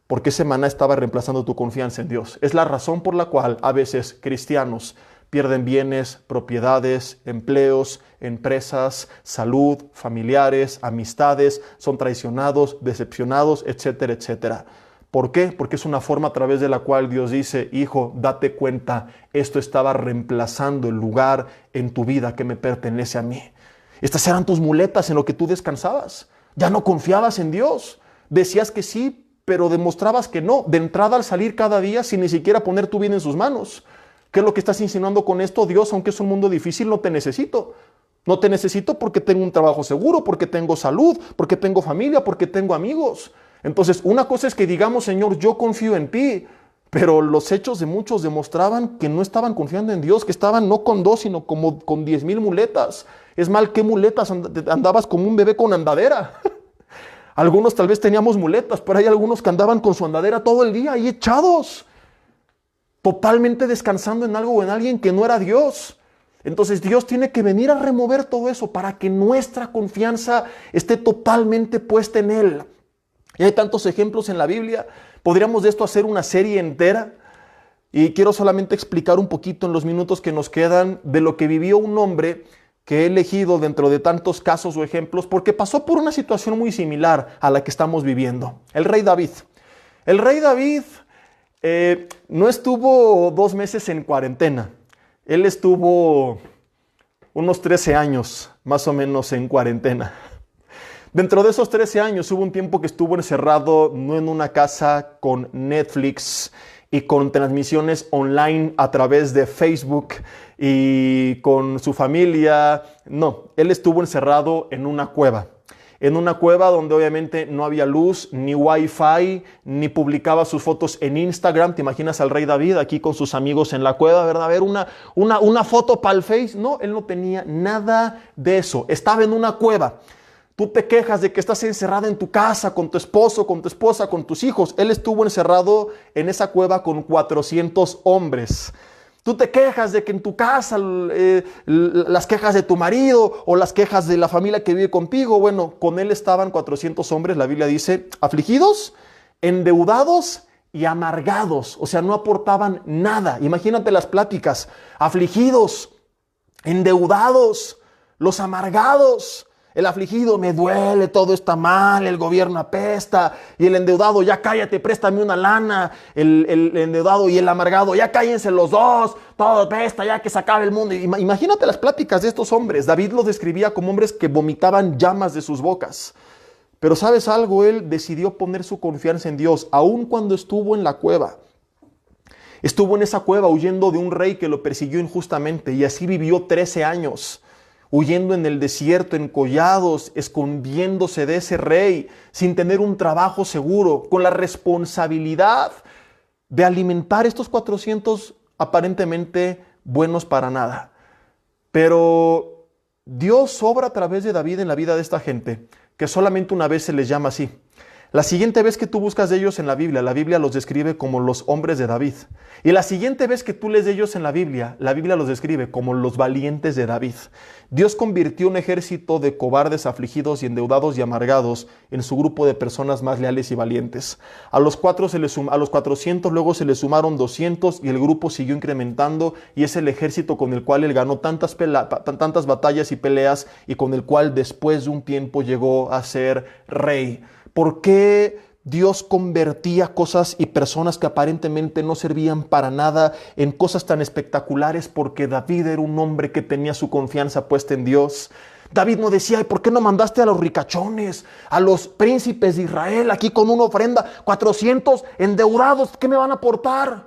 porque ese maná estaba reemplazando tu confianza en Dios. Es la razón por la cual a veces cristianos pierden bienes, propiedades, empleos, empresas, salud, familiares, amistades, son traicionados, decepcionados, etcétera, etcétera. ¿Por qué? Porque es una forma a través de la cual Dios dice, hijo, date cuenta, esto estaba reemplazando el lugar en tu vida que me pertenece a mí. Estas eran tus muletas en lo que tú descansabas. Ya no confiabas en Dios. Decías que sí, pero demostrabas que no. De entrada al salir cada día sin ni siquiera poner tu vida en sus manos. ¿Qué es lo que estás insinuando con esto? Dios, aunque es un mundo difícil, no te necesito. No te necesito porque tengo un trabajo seguro, porque tengo salud, porque tengo familia, porque tengo amigos. Entonces, una cosa es que digamos, Señor, yo confío en ti, pero los hechos de muchos demostraban que no estaban confiando en Dios, que estaban no con 2, sino como con 10,000 muletas. Es mal, ¿qué muletas? Andabas como un bebé con andadera. Algunos tal vez teníamos muletas, pero hay algunos que andaban con su andadera todo el día ahí echados, totalmente descansando en algo o en alguien que no era Dios. Entonces Dios tiene que venir a remover todo eso para que nuestra confianza esté totalmente puesta en Él. Y hay tantos ejemplos en la Biblia. Podríamos de esto hacer una serie entera. Y quiero solamente explicar un poquito en los minutos que nos quedan de lo que vivió un hombre que he elegido dentro de tantos casos o ejemplos porque pasó por una situación muy similar a la que estamos viviendo. El rey David. El rey David no estuvo 2 meses en cuarentena. Él estuvo unos 13 años más o menos en cuarentena. Dentro de esos 13 años hubo un tiempo que estuvo encerrado no en una casa con Netflix y con transmisiones online a través de Facebook y con su familia. No, él estuvo encerrado en una cueva. En una cueva donde obviamente no había luz, ni wifi, ni publicaba sus fotos en Instagram. ¿Te imaginas al rey David aquí con sus amigos en la cueva, verdad? A ver, una foto para el Face. No, él no tenía nada de eso. Estaba en una cueva. Tú te quejas de que estás encerrada en tu casa con tu esposo, con tu esposa, con tus hijos. Él estuvo encerrado en esa cueva con 400 hombres. Tú te quejas de que en tu casa, las quejas de tu marido o las quejas de la familia que vive contigo. Bueno, con él estaban 400 hombres, la Biblia dice, afligidos, endeudados y amargados. O sea, no aportaban nada. Imagínate las pláticas. Afligidos, endeudados, los amargados. El afligido, me duele, todo está mal, el gobierno apesta. Y el endeudado, ya cállate, préstame una lana. El endeudado y el amargado, ya cállense los dos, todo apesta, ya que se acabe el mundo. Imagínate las pláticas de estos hombres. David los describía como hombres que vomitaban llamas de sus bocas. Pero ¿sabes algo? Él decidió poner su confianza en Dios, aun cuando estuvo en la cueva. Estuvo en esa cueva huyendo de un rey que lo persiguió injustamente y así vivió 13 años. Huyendo en el desierto, en collados, escondiéndose de ese rey, sin tener un trabajo seguro, con la responsabilidad de alimentar estos 400 aparentemente buenos para nada. Pero Dios obra a través de David en la vida de esta gente, que solamente una vez se les llama así. La siguiente vez que tú buscas de ellos en la Biblia los describe como los hombres de David. Y la siguiente vez que tú lees de ellos en la Biblia los describe como los valientes de David. Dios convirtió un ejército de cobardes, afligidos y endeudados y amargados en su grupo de personas más leales y valientes. A los 400 luego se le sumaron 200 y el grupo siguió incrementando y es el ejército con el cual él ganó tantas batallas y peleas y con el cual después de un tiempo llegó a ser rey. ¿Por qué Dios convertía cosas y personas que aparentemente no servían para nada en cosas tan espectaculares? Porque David era un hombre que tenía su confianza puesta en Dios. David no decía, ¿por qué no mandaste a los ricachones, a los príncipes de Israel aquí con una ofrenda? 400 endeudados, ¿qué me van a aportar?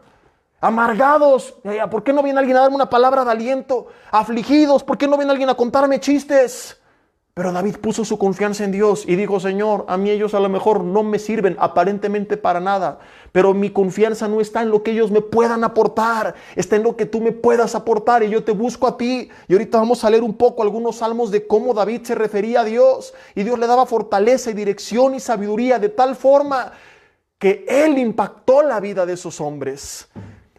Amargados, ¿por qué no viene alguien a darme una palabra de aliento? Afligidos, ¿por qué no viene alguien a contarme chistes? Pero David puso su confianza en Dios y dijo, Señor, a mí ellos a lo mejor no me sirven aparentemente para nada, pero mi confianza no está en lo que ellos me puedan aportar, está en lo que tú me puedas aportar y yo te busco a ti. Y ahorita vamos a leer un poco algunos salmos de cómo David se refería a Dios y Dios le daba fortaleza y dirección y sabiduría de tal forma que él impactó la vida de esos hombres.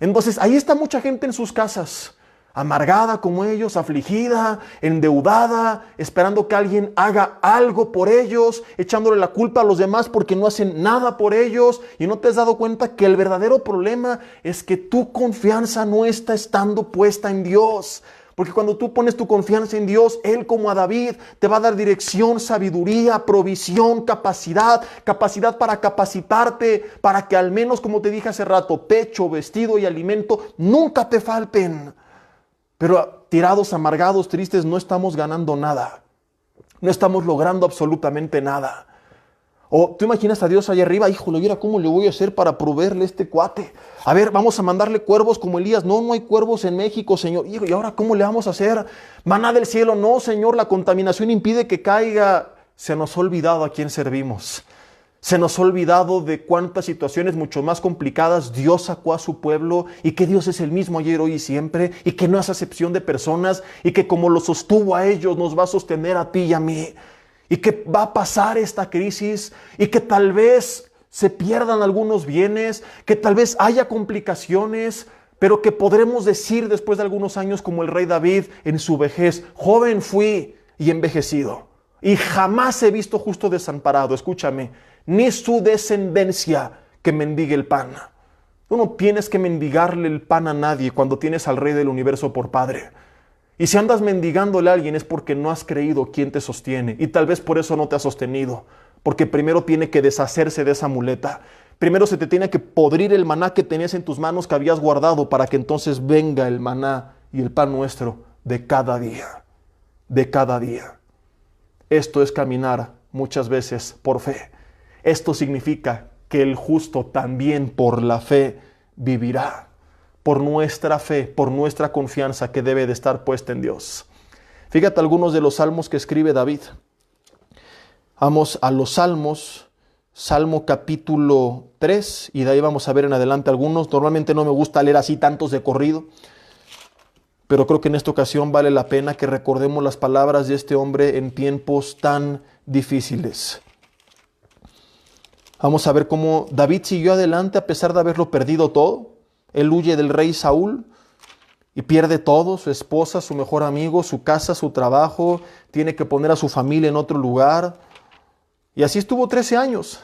Entonces ahí está mucha gente en sus casas, amargada como ellos, afligida, endeudada, esperando que alguien haga algo por ellos, echándole la culpa a los demás porque no hacen nada por ellos. Y no te has dado cuenta que el verdadero problema es que tu confianza no está estando puesta en Dios. Porque cuando tú pones tu confianza en Dios, Él como a David te va a dar dirección, sabiduría, provisión, capacidad para capacitarte, para que al menos, como te dije hace rato, techo, vestido y alimento nunca te falten. Pero tirados, amargados, tristes, no estamos ganando nada. No estamos logrando absolutamente nada. O tú imaginas a Dios allá arriba, híjole, mira cómo le voy a hacer para proveerle a este cuate. A ver, vamos a mandarle cuervos como Elías. No hay cuervos en México, Señor. ¿Y ahora cómo le vamos a hacer? Maná del cielo. No, Señor, la contaminación impide que caiga. Se nos ha olvidado a quién servimos. Se nos ha olvidado de cuántas situaciones mucho más complicadas Dios sacó a su pueblo y que Dios es el mismo ayer, hoy y siempre y que no hace acepción de personas y que como lo sostuvo a ellos nos va a sostener a ti y a mí y que va a pasar esta crisis y que tal vez se pierdan algunos bienes, que tal vez haya complicaciones, pero que podremos decir después de algunos años como el rey David en su vejez: joven fui y envejecido, y jamás he visto justo desamparado, escúchame, ni su descendencia que mendigue el pan. Tú no tienes que mendigarle el pan a nadie cuando tienes al Rey del universo por padre. Y si andas mendigándole a alguien es porque no has creído quién te sostiene, y tal vez por eso no te ha sostenido, porque primero tiene que deshacerse de esa muleta. Primero se te tiene que podrir el maná que tenías en tus manos, que habías guardado, para que entonces venga el maná y el pan nuestro de cada día. De cada día. Esto es caminar muchas veces por fe. Esto significa que el justo también por la fe vivirá. Por nuestra fe, por nuestra confianza que debe de estar puesta en Dios. Fíjate algunos de los salmos que escribe David. Vamos a los salmos. Salmo capítulo 3, y de ahí vamos a ver en adelante algunos. Normalmente no me gusta leer así tantos de corrido, pero creo que en esta ocasión vale la pena que recordemos las palabras de este hombre en tiempos tan difíciles. Vamos a ver cómo David siguió adelante a pesar de haberlo perdido todo. Él huye del rey Saúl y pierde todo: su esposa, su mejor amigo, su casa, su trabajo. Tiene que poner a su familia en otro lugar. Y así estuvo 13 años.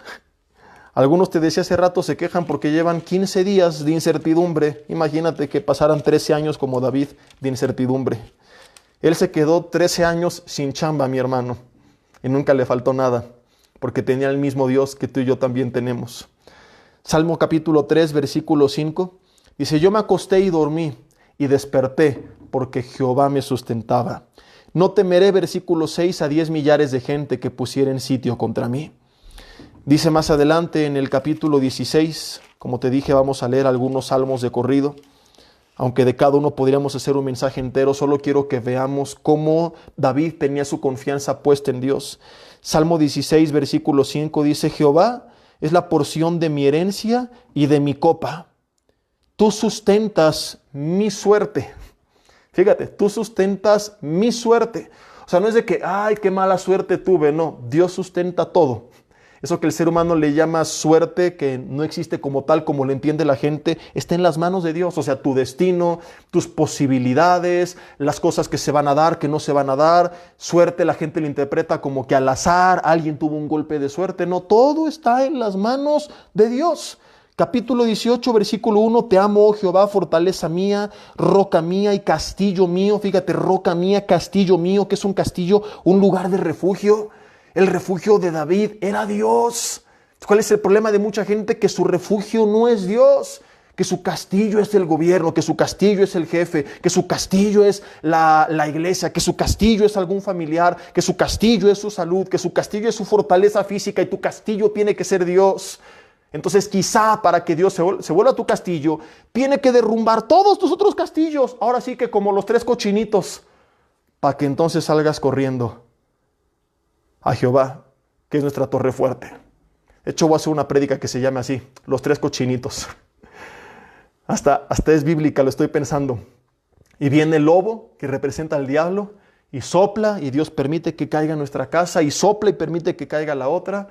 Algunos, te decía hace rato, se quejan porque llevan 15 días de incertidumbre. Imagínate que pasaran 13 años como David de incertidumbre. Él se quedó 13 años sin chamba, mi hermano, y nunca le faltó nada, porque tenía el mismo Dios que tú y yo también tenemos. Salmo capítulo 3, versículo 5, dice: yo me acosté y dormí, y desperté, porque Jehová me sustentaba. No temeré, versículo 6, a 10 millares de gente que pusieren sitio contra mí. Dice más adelante en el capítulo 16, como te dije, vamos a leer algunos salmos de corrido. Aunque de cada uno podríamos hacer un mensaje entero, solo quiero que veamos cómo David tenía su confianza puesta en Dios. Salmo 16, versículo 5 dice: Jehová es la porción de mi herencia y de mi copa. Tú sustentas mi suerte. Fíjate, tú sustentas mi suerte. O sea, no es de que, ay, qué mala suerte tuve. No, Dios sustenta todo. Eso que el ser humano le llama suerte, que no existe como tal, como lo entiende la gente, está en las manos de Dios. O sea, tu destino, tus posibilidades, las cosas que se van a dar, que no se van a dar. Suerte la gente lo interpreta como que al azar alguien tuvo un golpe de suerte. No, todo está en las manos de Dios. Capítulo 18, versículo 1, te amo, oh Jehová, fortaleza mía, roca mía y castillo mío. Fíjate, roca mía, castillo mío. ¿Qué es un castillo? Un lugar de refugio. El refugio de David era Dios. ¿Cuál es el problema de mucha gente? Que su refugio no es Dios, que su castillo es el gobierno, que su castillo es el jefe, que su castillo es la iglesia, que su castillo es algún familiar, que su castillo es su salud, que su castillo es su fortaleza física, y tu castillo tiene que ser Dios. Entonces quizá para que Dios se vuelva tu castillo, tiene que derrumbar todos tus otros castillos. Ahora sí que como los 3 cochinitos, para que entonces salgas corriendo a Jehová, que es nuestra torre fuerte. De hecho, voy a hacer una prédica que se llame así: los 3 cochinitos. Hasta es bíblica, lo estoy pensando. Y viene el lobo, que representa al diablo, y sopla, y Dios permite que caiga en nuestra casa, y sopla y permite que caiga la otra,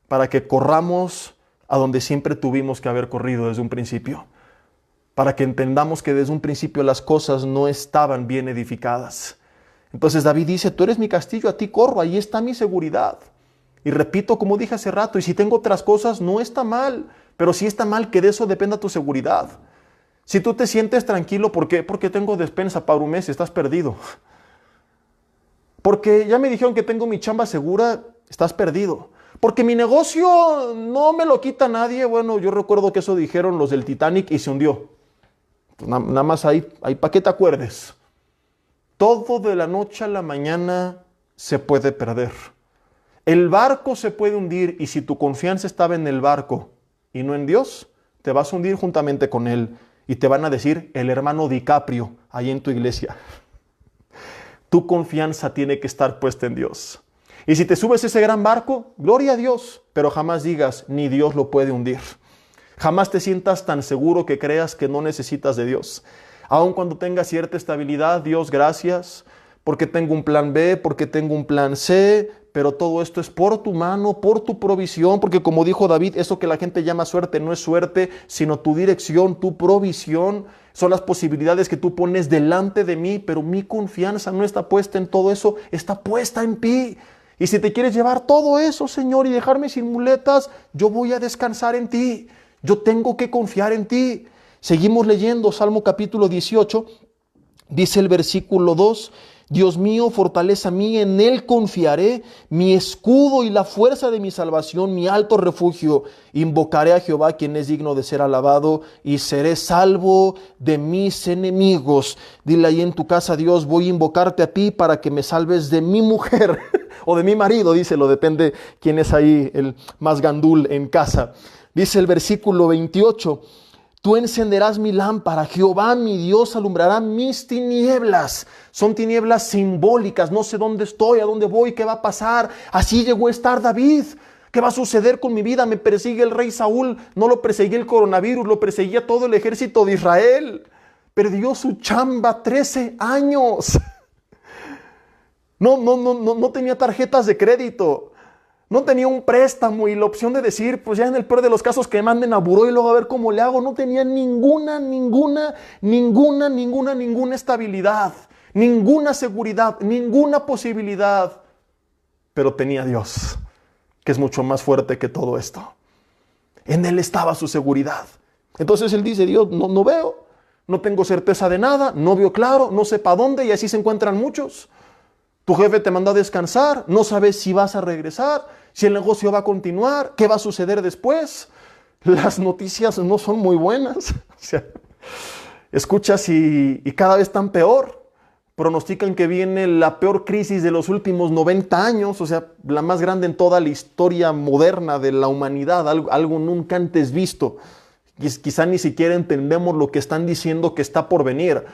para que corramos a donde siempre tuvimos que haber corrido desde un principio. Para que entendamos que desde un principio las cosas no estaban bien edificadas. Entonces David dice: tú eres mi castillo, a ti corro, ahí está mi seguridad. Y repito, como dije hace rato, y si tengo otras cosas, no está mal, pero sí está mal que de eso dependa tu seguridad. Si tú te sientes tranquilo, ¿por qué? Porque tengo despensa para un mes, estás perdido. Porque ya me dijeron que tengo mi chamba segura, estás perdido. Porque mi negocio no me lo quita nadie. Bueno, yo recuerdo que eso dijeron los del Titanic y se hundió. Pues nada más ahí para que te acuerdes. Todo de la noche a la mañana se puede perder. El barco se puede hundir, y si tu confianza estaba en el barco y no en Dios, te vas a hundir juntamente con él. Y te van a decir el hermano DiCaprio ahí en tu iglesia. Tu confianza tiene que estar puesta en Dios. Y si te subes a ese gran barco, gloria a Dios, pero jamás digas, ni Dios lo puede hundir. Jamás te sientas tan seguro que creas que no necesitas de Dios. Aun cuando tengas cierta estabilidad, Dios, gracias, porque tengo un plan B, porque tengo un plan C, pero todo esto es por tu mano, por tu provisión, porque como dijo David, eso que la gente llama suerte no es suerte, sino tu dirección, tu provisión, son las posibilidades que tú pones delante de mí, pero mi confianza no está puesta en todo eso, está puesta en ti. Y si te quieres llevar todo eso, Señor, y dejarme sin muletas, yo voy a descansar en ti. Yo tengo que confiar en ti. Seguimos leyendo Salmo capítulo 18, dice el versículo 2, Dios mío, fortaleza mía, en Él confiaré, mi escudo y la fuerza de mi salvación, mi alto refugio. Invocaré a Jehová, quien es digno de ser alabado, y seré salvo de mis enemigos. Dile ahí en tu casa, Dios, voy a invocarte a ti para que me salves de mi mujer o de mi marido, díselo, depende quién es ahí el más gandul en casa. Dice el versículo 28, tú encenderás mi lámpara, Jehová mi Dios alumbrará mis tinieblas. Son tinieblas simbólicas, no sé dónde estoy, a dónde voy, qué va a pasar. Así llegó a estar David. ¿Qué va a suceder con mi vida? Me persigue el rey Saúl, no lo perseguía el coronavirus, lo perseguía todo el ejército de Israel. Perdió su chamba 13 años. No tenía tarjetas de crédito. No tenía un préstamo y la opción de decir, pues ya en el peor de los casos que me manden a buró y luego a ver cómo le hago. No tenía ninguna estabilidad, ninguna seguridad, ninguna posibilidad. Pero tenía a Dios, que es mucho más fuerte que todo esto. En Él estaba su seguridad. Entonces él dice, Dios, no veo, no tengo certeza de nada, no veo claro, no sé para dónde, y así se encuentran muchos. Tu jefe te mandó a descansar, no sabes si vas a regresar, si el negocio va a continuar, qué va a suceder después. Las noticias no son muy buenas. O sea, escuchas y cada vez están peor. Pronostican que viene la peor crisis de los últimos 90 años, o sea, la más grande en toda la historia moderna de la humanidad, algo nunca antes visto. Quizá ni siquiera entendemos lo que están diciendo que está por venir.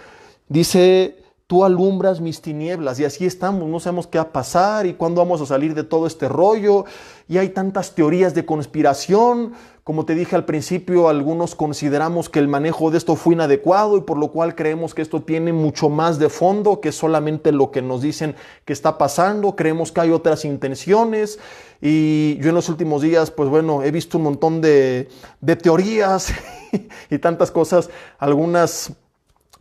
Dice, tú alumbras mis tinieblas, y así estamos, no sabemos qué va a pasar y cuándo vamos a salir de todo este rollo, y hay tantas teorías de conspiración. Como te dije al principio, algunos consideramos que el manejo de esto fue inadecuado y por lo cual creemos que esto tiene mucho más de fondo que solamente lo que nos dicen que está pasando. Creemos que hay otras intenciones, y yo en los últimos días, pues bueno, he visto un montón de teorías y tantas cosas, algunas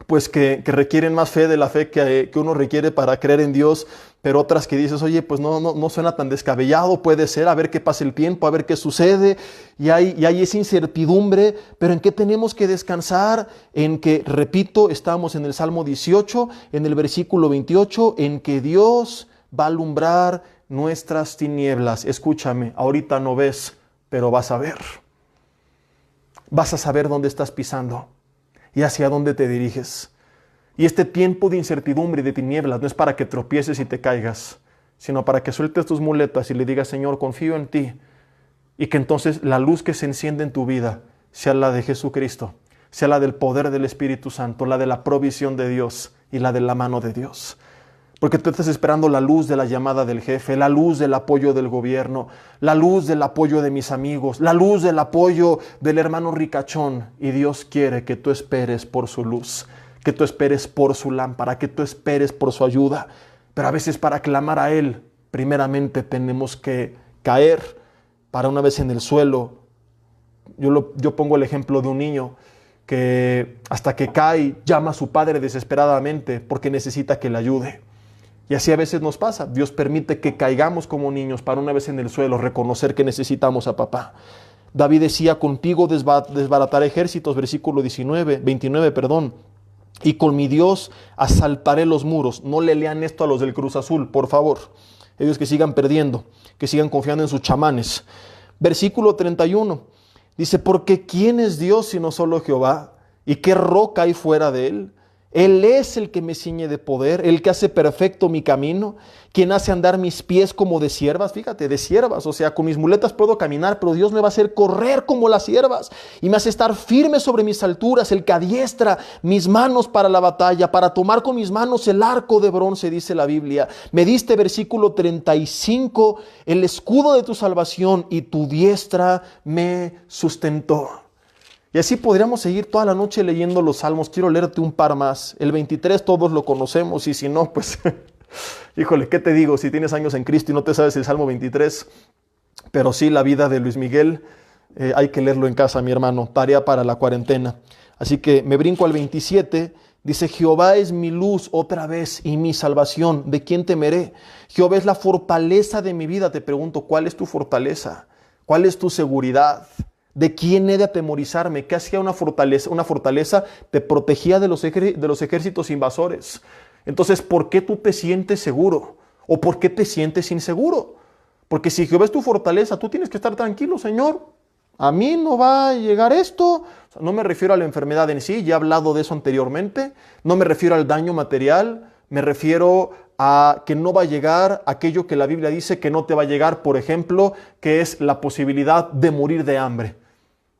pues que requieren más fe de la fe que uno requiere para creer en Dios, pero otras que dices, oye, pues no suena tan descabellado, puede ser, a ver qué pasa el tiempo, a ver qué sucede, y hay esa incertidumbre, pero ¿en qué tenemos que descansar? En que, repito, estamos en el Salmo 18, en el versículo 28, en que Dios va a alumbrar nuestras tinieblas. Escúchame, ahorita no ves, pero vas a ver. Vas a saber dónde estás pisando y hacia dónde te diriges. Y este tiempo de incertidumbre y de tinieblas no es para que tropieces y te caigas, sino para que sueltes tus muletas y le digas, Señor, confío en ti. Y que entonces la luz que se enciende en tu vida sea la de Jesucristo, sea la del poder del Espíritu Santo, la de la provisión de Dios y la de la mano de Dios. Porque tú estás esperando la luz de la llamada del jefe, la luz del apoyo del gobierno, la luz del apoyo de mis amigos, la luz del apoyo del hermano ricachón. Y Dios quiere que tú esperes por su luz, que tú esperes por su lámpara, que tú esperes por su ayuda. Pero a veces para clamar a Él, primeramente tenemos que caer para una vez en el suelo. Yo pongo el ejemplo de un niño que hasta que cae llama a su padre desesperadamente porque necesita que le ayude. Y así a veces nos pasa. Dios permite que caigamos como niños para una vez en el suelo reconocer que necesitamos a papá. David decía, contigo desbarataré ejércitos, versículo 29, y con mi Dios asaltaré los muros. No le lean esto a los del Cruz Azul, por favor. Ellos que sigan perdiendo, que sigan confiando en sus chamanes. Versículo 31, dice, porque ¿quién es Dios sino solo Jehová? ¿Y qué roca hay fuera de él? Él es el que me ciñe de poder, el que hace perfecto mi camino, quien hace andar mis pies como de ciervas. Fíjate, de ciervas, o sea, con mis muletas puedo caminar, pero Dios me va a hacer correr como las ciervas y me hace estar firme sobre mis alturas, el que adiestra mis manos para la batalla, para tomar con mis manos el arco de bronce, dice la Biblia. Me diste, versículo 35, el escudo de tu salvación y tu diestra me sustentó. Y así podríamos seguir toda la noche leyendo los salmos. Quiero leerte un par más. El 23 todos lo conocemos y si no, pues Híjole, ¿qué te digo? Si tienes años en Cristo y no te sabes el Salmo 23, pero sí la vida de Luis Miguel, hay que leerlo en casa, mi hermano, tarea para la cuarentena. Así que me brinco al 27, dice, Jehová es mi luz otra vez y mi salvación, ¿de quién temeré? Jehová es la fortaleza de mi vida. Te pregunto, ¿cuál es tu fortaleza? ¿Cuál es tu seguridad? ¿De quién he de atemorizarme? ¿Qué hacía una fortaleza? Una fortaleza te protegía de los ejércitos invasores. Entonces, ¿por qué tú te sientes seguro? ¿O por qué te sientes inseguro? Porque si Jehová es tu fortaleza, tú tienes que estar tranquilo, Señor. A mí no va a llegar esto. O sea, no me refiero a la enfermedad en sí, ya he hablado de eso anteriormente. No me refiero al daño material, me refiero a que no va a llegar aquello que la Biblia dice que no te va a llegar, por ejemplo, que es la posibilidad de morir de hambre.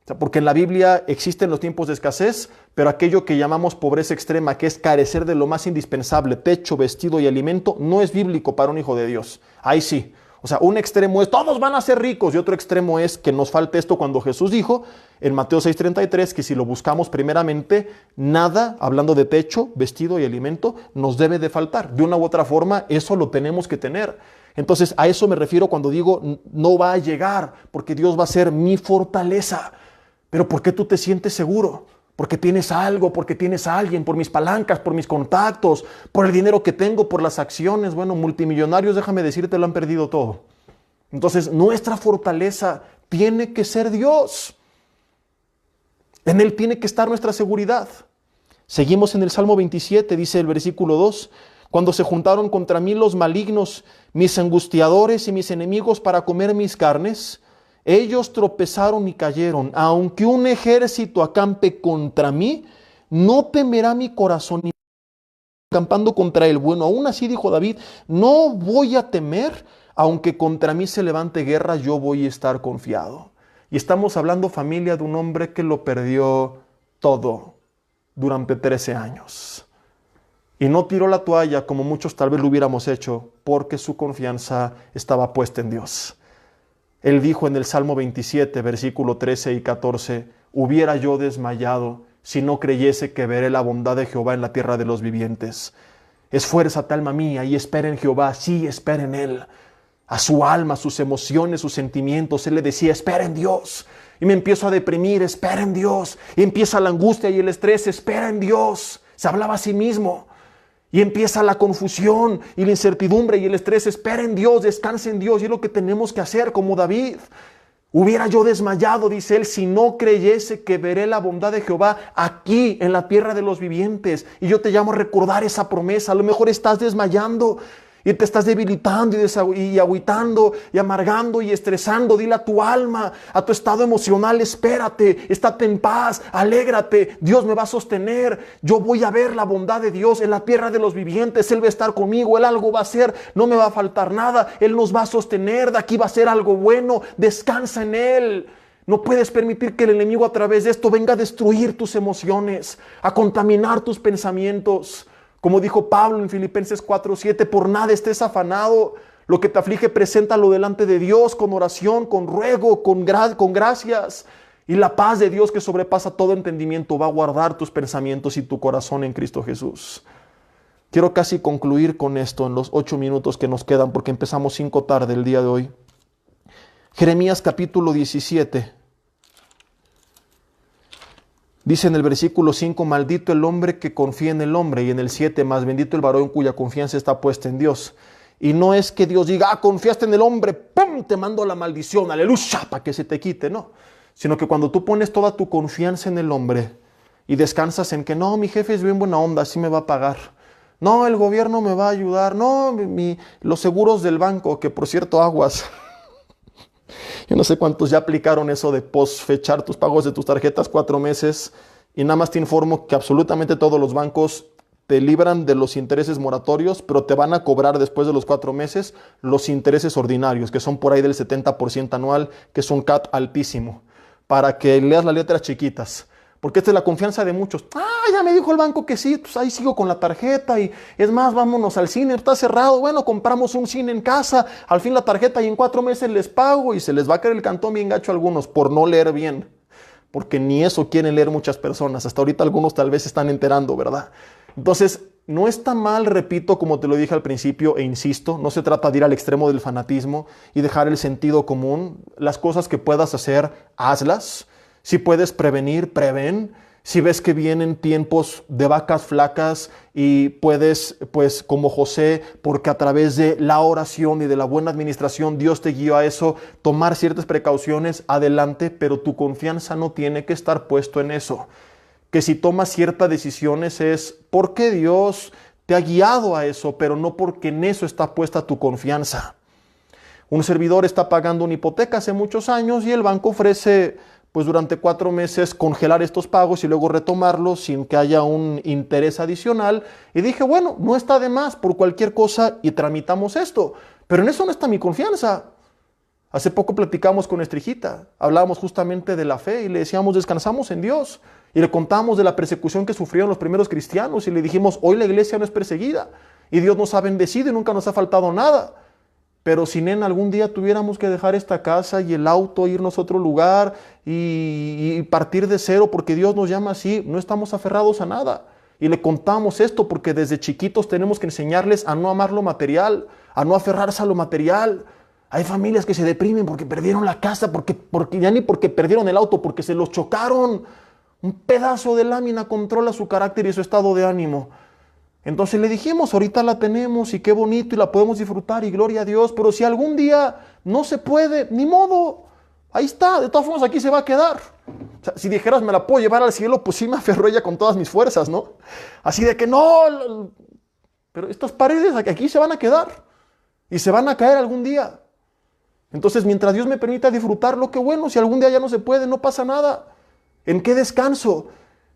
O sea, porque en la Biblia existen los tiempos de escasez, pero aquello que llamamos pobreza extrema, que es carecer de lo más indispensable, techo, vestido y alimento, no es bíblico para un hijo de Dios. Ahí sí. O sea, un extremo es todos van a ser ricos y otro extremo es que nos falte esto cuando Jesús dijo en Mateo 6:33 que si lo buscamos primeramente, nada, hablando de techo, vestido y alimento, nos debe de faltar. De una u otra forma, eso lo tenemos que tener. Entonces, a eso me refiero cuando digo no va a llegar, porque Dios va a ser mi fortaleza. Pero ¿por qué tú te sientes seguro? Porque tienes algo, porque tienes a alguien, por mis palancas, por mis contactos, por el dinero que tengo, por las acciones. Bueno, multimillonarios, déjame decirte, lo han perdido todo. Entonces, nuestra fortaleza tiene que ser Dios. En Él tiene que estar nuestra seguridad. Seguimos en el Salmo 27, dice el versículo 2. Cuando se juntaron contra mí los malignos, mis angustiadores y mis enemigos para comer mis carnes, ellos tropezaron y cayeron. Aunque un ejército acampe contra mí, no temerá mi corazón. Acampando contra el bueno. Aún así dijo David, no voy a temer, aunque contra mí se levante guerra, yo voy a estar confiado. Y estamos hablando, familia, de un hombre que lo perdió todo durante 13 años. Y no tiró la toalla como muchos tal vez lo hubiéramos hecho, porque su confianza estaba puesta en Dios. Él dijo en el Salmo 27, versículo 13 y 14, hubiera yo desmayado si no creyese que veré la bondad de Jehová en la tierra de los vivientes. Esfuérzate, alma mía, y espera en Jehová, sí, espera en Él. A su alma, sus emociones, sus sentimientos, Él le decía, espera en Dios. Y me empiezo a deprimir, espera en Dios. Y empieza la angustia y el estrés, espera en Dios. Se hablaba a sí mismo. Y empieza la confusión y la incertidumbre y el estrés. Espera en Dios, descansa en Dios. Y es lo que tenemos que hacer como David. Hubiera yo desmayado, dice él, si no creyese que veré la bondad de Jehová aquí en la tierra de los vivientes. Y yo te llamo a recordar esa promesa. A lo mejor estás desmayando y te estás debilitando y agüitando y amargando y estresando. Dile a tu alma, a tu estado emocional, espérate, estate en paz, alégrate, Dios me va a sostener. Yo voy a ver la bondad de Dios en la tierra de los vivientes. Él va a estar conmigo, Él algo va a hacer, no me va a faltar nada. Él nos va a sostener, de aquí va a ser algo bueno. Descansa en Él. No puedes permitir que el enemigo a través de esto venga a destruir tus emociones, a contaminar tus pensamientos. Como dijo Pablo en Filipenses 4:7, por nada estés afanado. Lo que te aflige, preséntalo delante de Dios con oración, con ruego, con gracias. Y la paz de Dios que sobrepasa todo entendimiento va a guardar tus pensamientos y tu corazón en Cristo Jesús. Quiero casi concluir con esto en los 8 minutos que nos quedan, porque empezamos 5 tarde el día de hoy. Jeremías capítulo 17. Dice en el versículo 5, maldito el hombre que confía en el hombre, y en el 7, más bendito el varón cuya confianza está puesta en Dios. Y no es que Dios diga, confiaste en el hombre, ¡pum!, te mando la maldición, aleluya, para que se te quite, no. Sino que cuando tú pones toda tu confianza en el hombre y descansas en que no, mi jefe es bien buena onda, así me va a pagar. No, el gobierno me va a ayudar. No, los seguros del banco, que por cierto, aguas. Yo no sé cuántos ya aplicaron eso de posfechar tus pagos de tus tarjetas 4 meses, y nada más te informo que absolutamente todos los bancos te libran de los intereses moratorios, pero te van a cobrar después de los 4 meses los intereses ordinarios, que son por ahí del 70% anual, que es un CAT altísimo, para que leas las letras chiquitas. Porque esta es la confianza de muchos. Ya me dijo el banco que sí, pues ahí sigo con la tarjeta y es más, vámonos al cine, está cerrado. Bueno, compramos un cine en casa, al fin la tarjeta y en 4 meses les pago, y se les va a caer el cantón bien gacho a algunos por no leer bien. Porque ni eso quieren leer muchas personas. Hasta ahorita algunos tal vez se están enterando, ¿verdad? Entonces, no está mal, repito, como te lo dije al principio e insisto, no se trata de ir al extremo del fanatismo y dejar el sentido común. Las cosas que puedas hacer, hazlas. Si puedes prevenir, prevén. Si ves que vienen tiempos de vacas flacas y puedes, pues como José, porque a través de la oración y de la buena administración Dios te guió a eso, tomar ciertas precauciones, adelante, pero tu confianza no tiene que estar puesto en eso. Que si tomas ciertas decisiones es porque Dios te ha guiado a eso, pero no porque en eso está puesta tu confianza. Un servidor está pagando una hipoteca hace muchos años y el banco ofrece, pues durante 4 meses, congelar estos pagos y luego retomarlos sin que haya un interés adicional. Y dije, bueno, no está de más por cualquier cosa y tramitamos esto. Pero en eso no está mi confianza. Hace poco platicamos con nuestra hijita, hablábamos justamente de la fe y le decíamos, descansamos en Dios. Y le contamos de la persecución que sufrieron los primeros cristianos y le dijimos, hoy la iglesia no es perseguida y Dios nos ha bendecido y nunca nos ha faltado nada. Pero si en algún día tuviéramos que dejar esta casa y el auto, irnos a otro lugar y partir de cero porque Dios nos llama así, no estamos aferrados a nada. Y le contamos esto porque desde chiquitos tenemos que enseñarles a no amar lo material, a no aferrarse a lo material. Hay familias que se deprimen porque perdieron la casa, porque ya ni porque perdieron el auto, porque se los chocaron. Un pedazo de lámina controla su carácter y su estado de ánimo. Entonces le dijimos, ahorita la tenemos y qué bonito y la podemos disfrutar y gloria a Dios, pero si algún día no se puede, ni modo, ahí está, de todas formas aquí se va a quedar. O sea, si dijeras me la puedo llevar al cielo, pues sí me aferro a ella con todas mis fuerzas, ¿no? Así de que no, pero estas paredes aquí se van a quedar y se van a caer algún día. Entonces mientras Dios me permita disfrutarlo, qué bueno, si algún día ya no se puede, no pasa nada. ¿En qué descanso?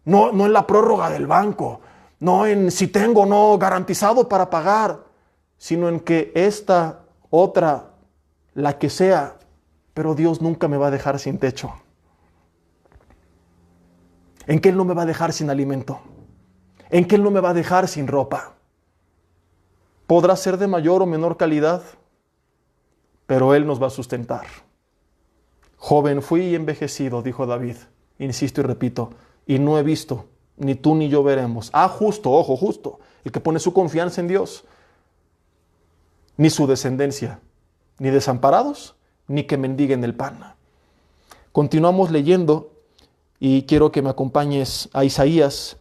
No en la prórroga del banco, no en si tengo o no garantizado para pagar, sino en que esta, otra, la que sea, pero Dios nunca me va a dejar sin techo. En que Él no me va a dejar sin alimento, en que Él no me va a dejar sin ropa. Podrá ser de mayor o menor calidad, pero Él nos va a sustentar. Joven fui y envejecido, dijo David. Insisto y repito, y no he visto, ni tú ni yo veremos. Justo, ojo, justo, el que pone su confianza en Dios. Ni su descendencia, ni desamparados, ni que mendiguen el pan. Continuamos leyendo y quiero que me acompañes a Isaías.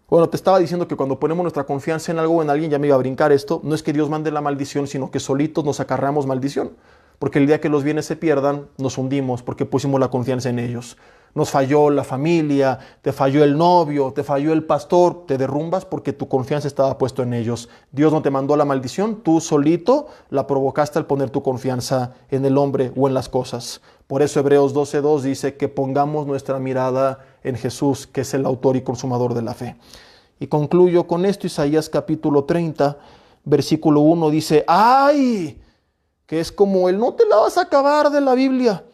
Bueno, te estaba diciendo que cuando ponemos nuestra confianza en algo o en alguien, ya me iba a brincar esto, no es que Dios mande la maldición, sino que solitos nos acarreamos maldición. Porque el día que los bienes se pierdan, nos hundimos porque pusimos la confianza en ellos. Nos falló la familia, te falló el novio, te falló el pastor, te derrumbas porque tu confianza estaba puesta en ellos. Dios no te mandó la maldición, tú solito la provocaste al poner tu confianza en el hombre o en las cosas. Por eso Hebreos 12:2 dice que pongamos nuestra mirada en Jesús, que es el autor y consumador de la fe. Y concluyo con esto, Isaías capítulo 30, versículo 1 dice, ¡ay! Que es como el no te la vas a acabar de la Biblia.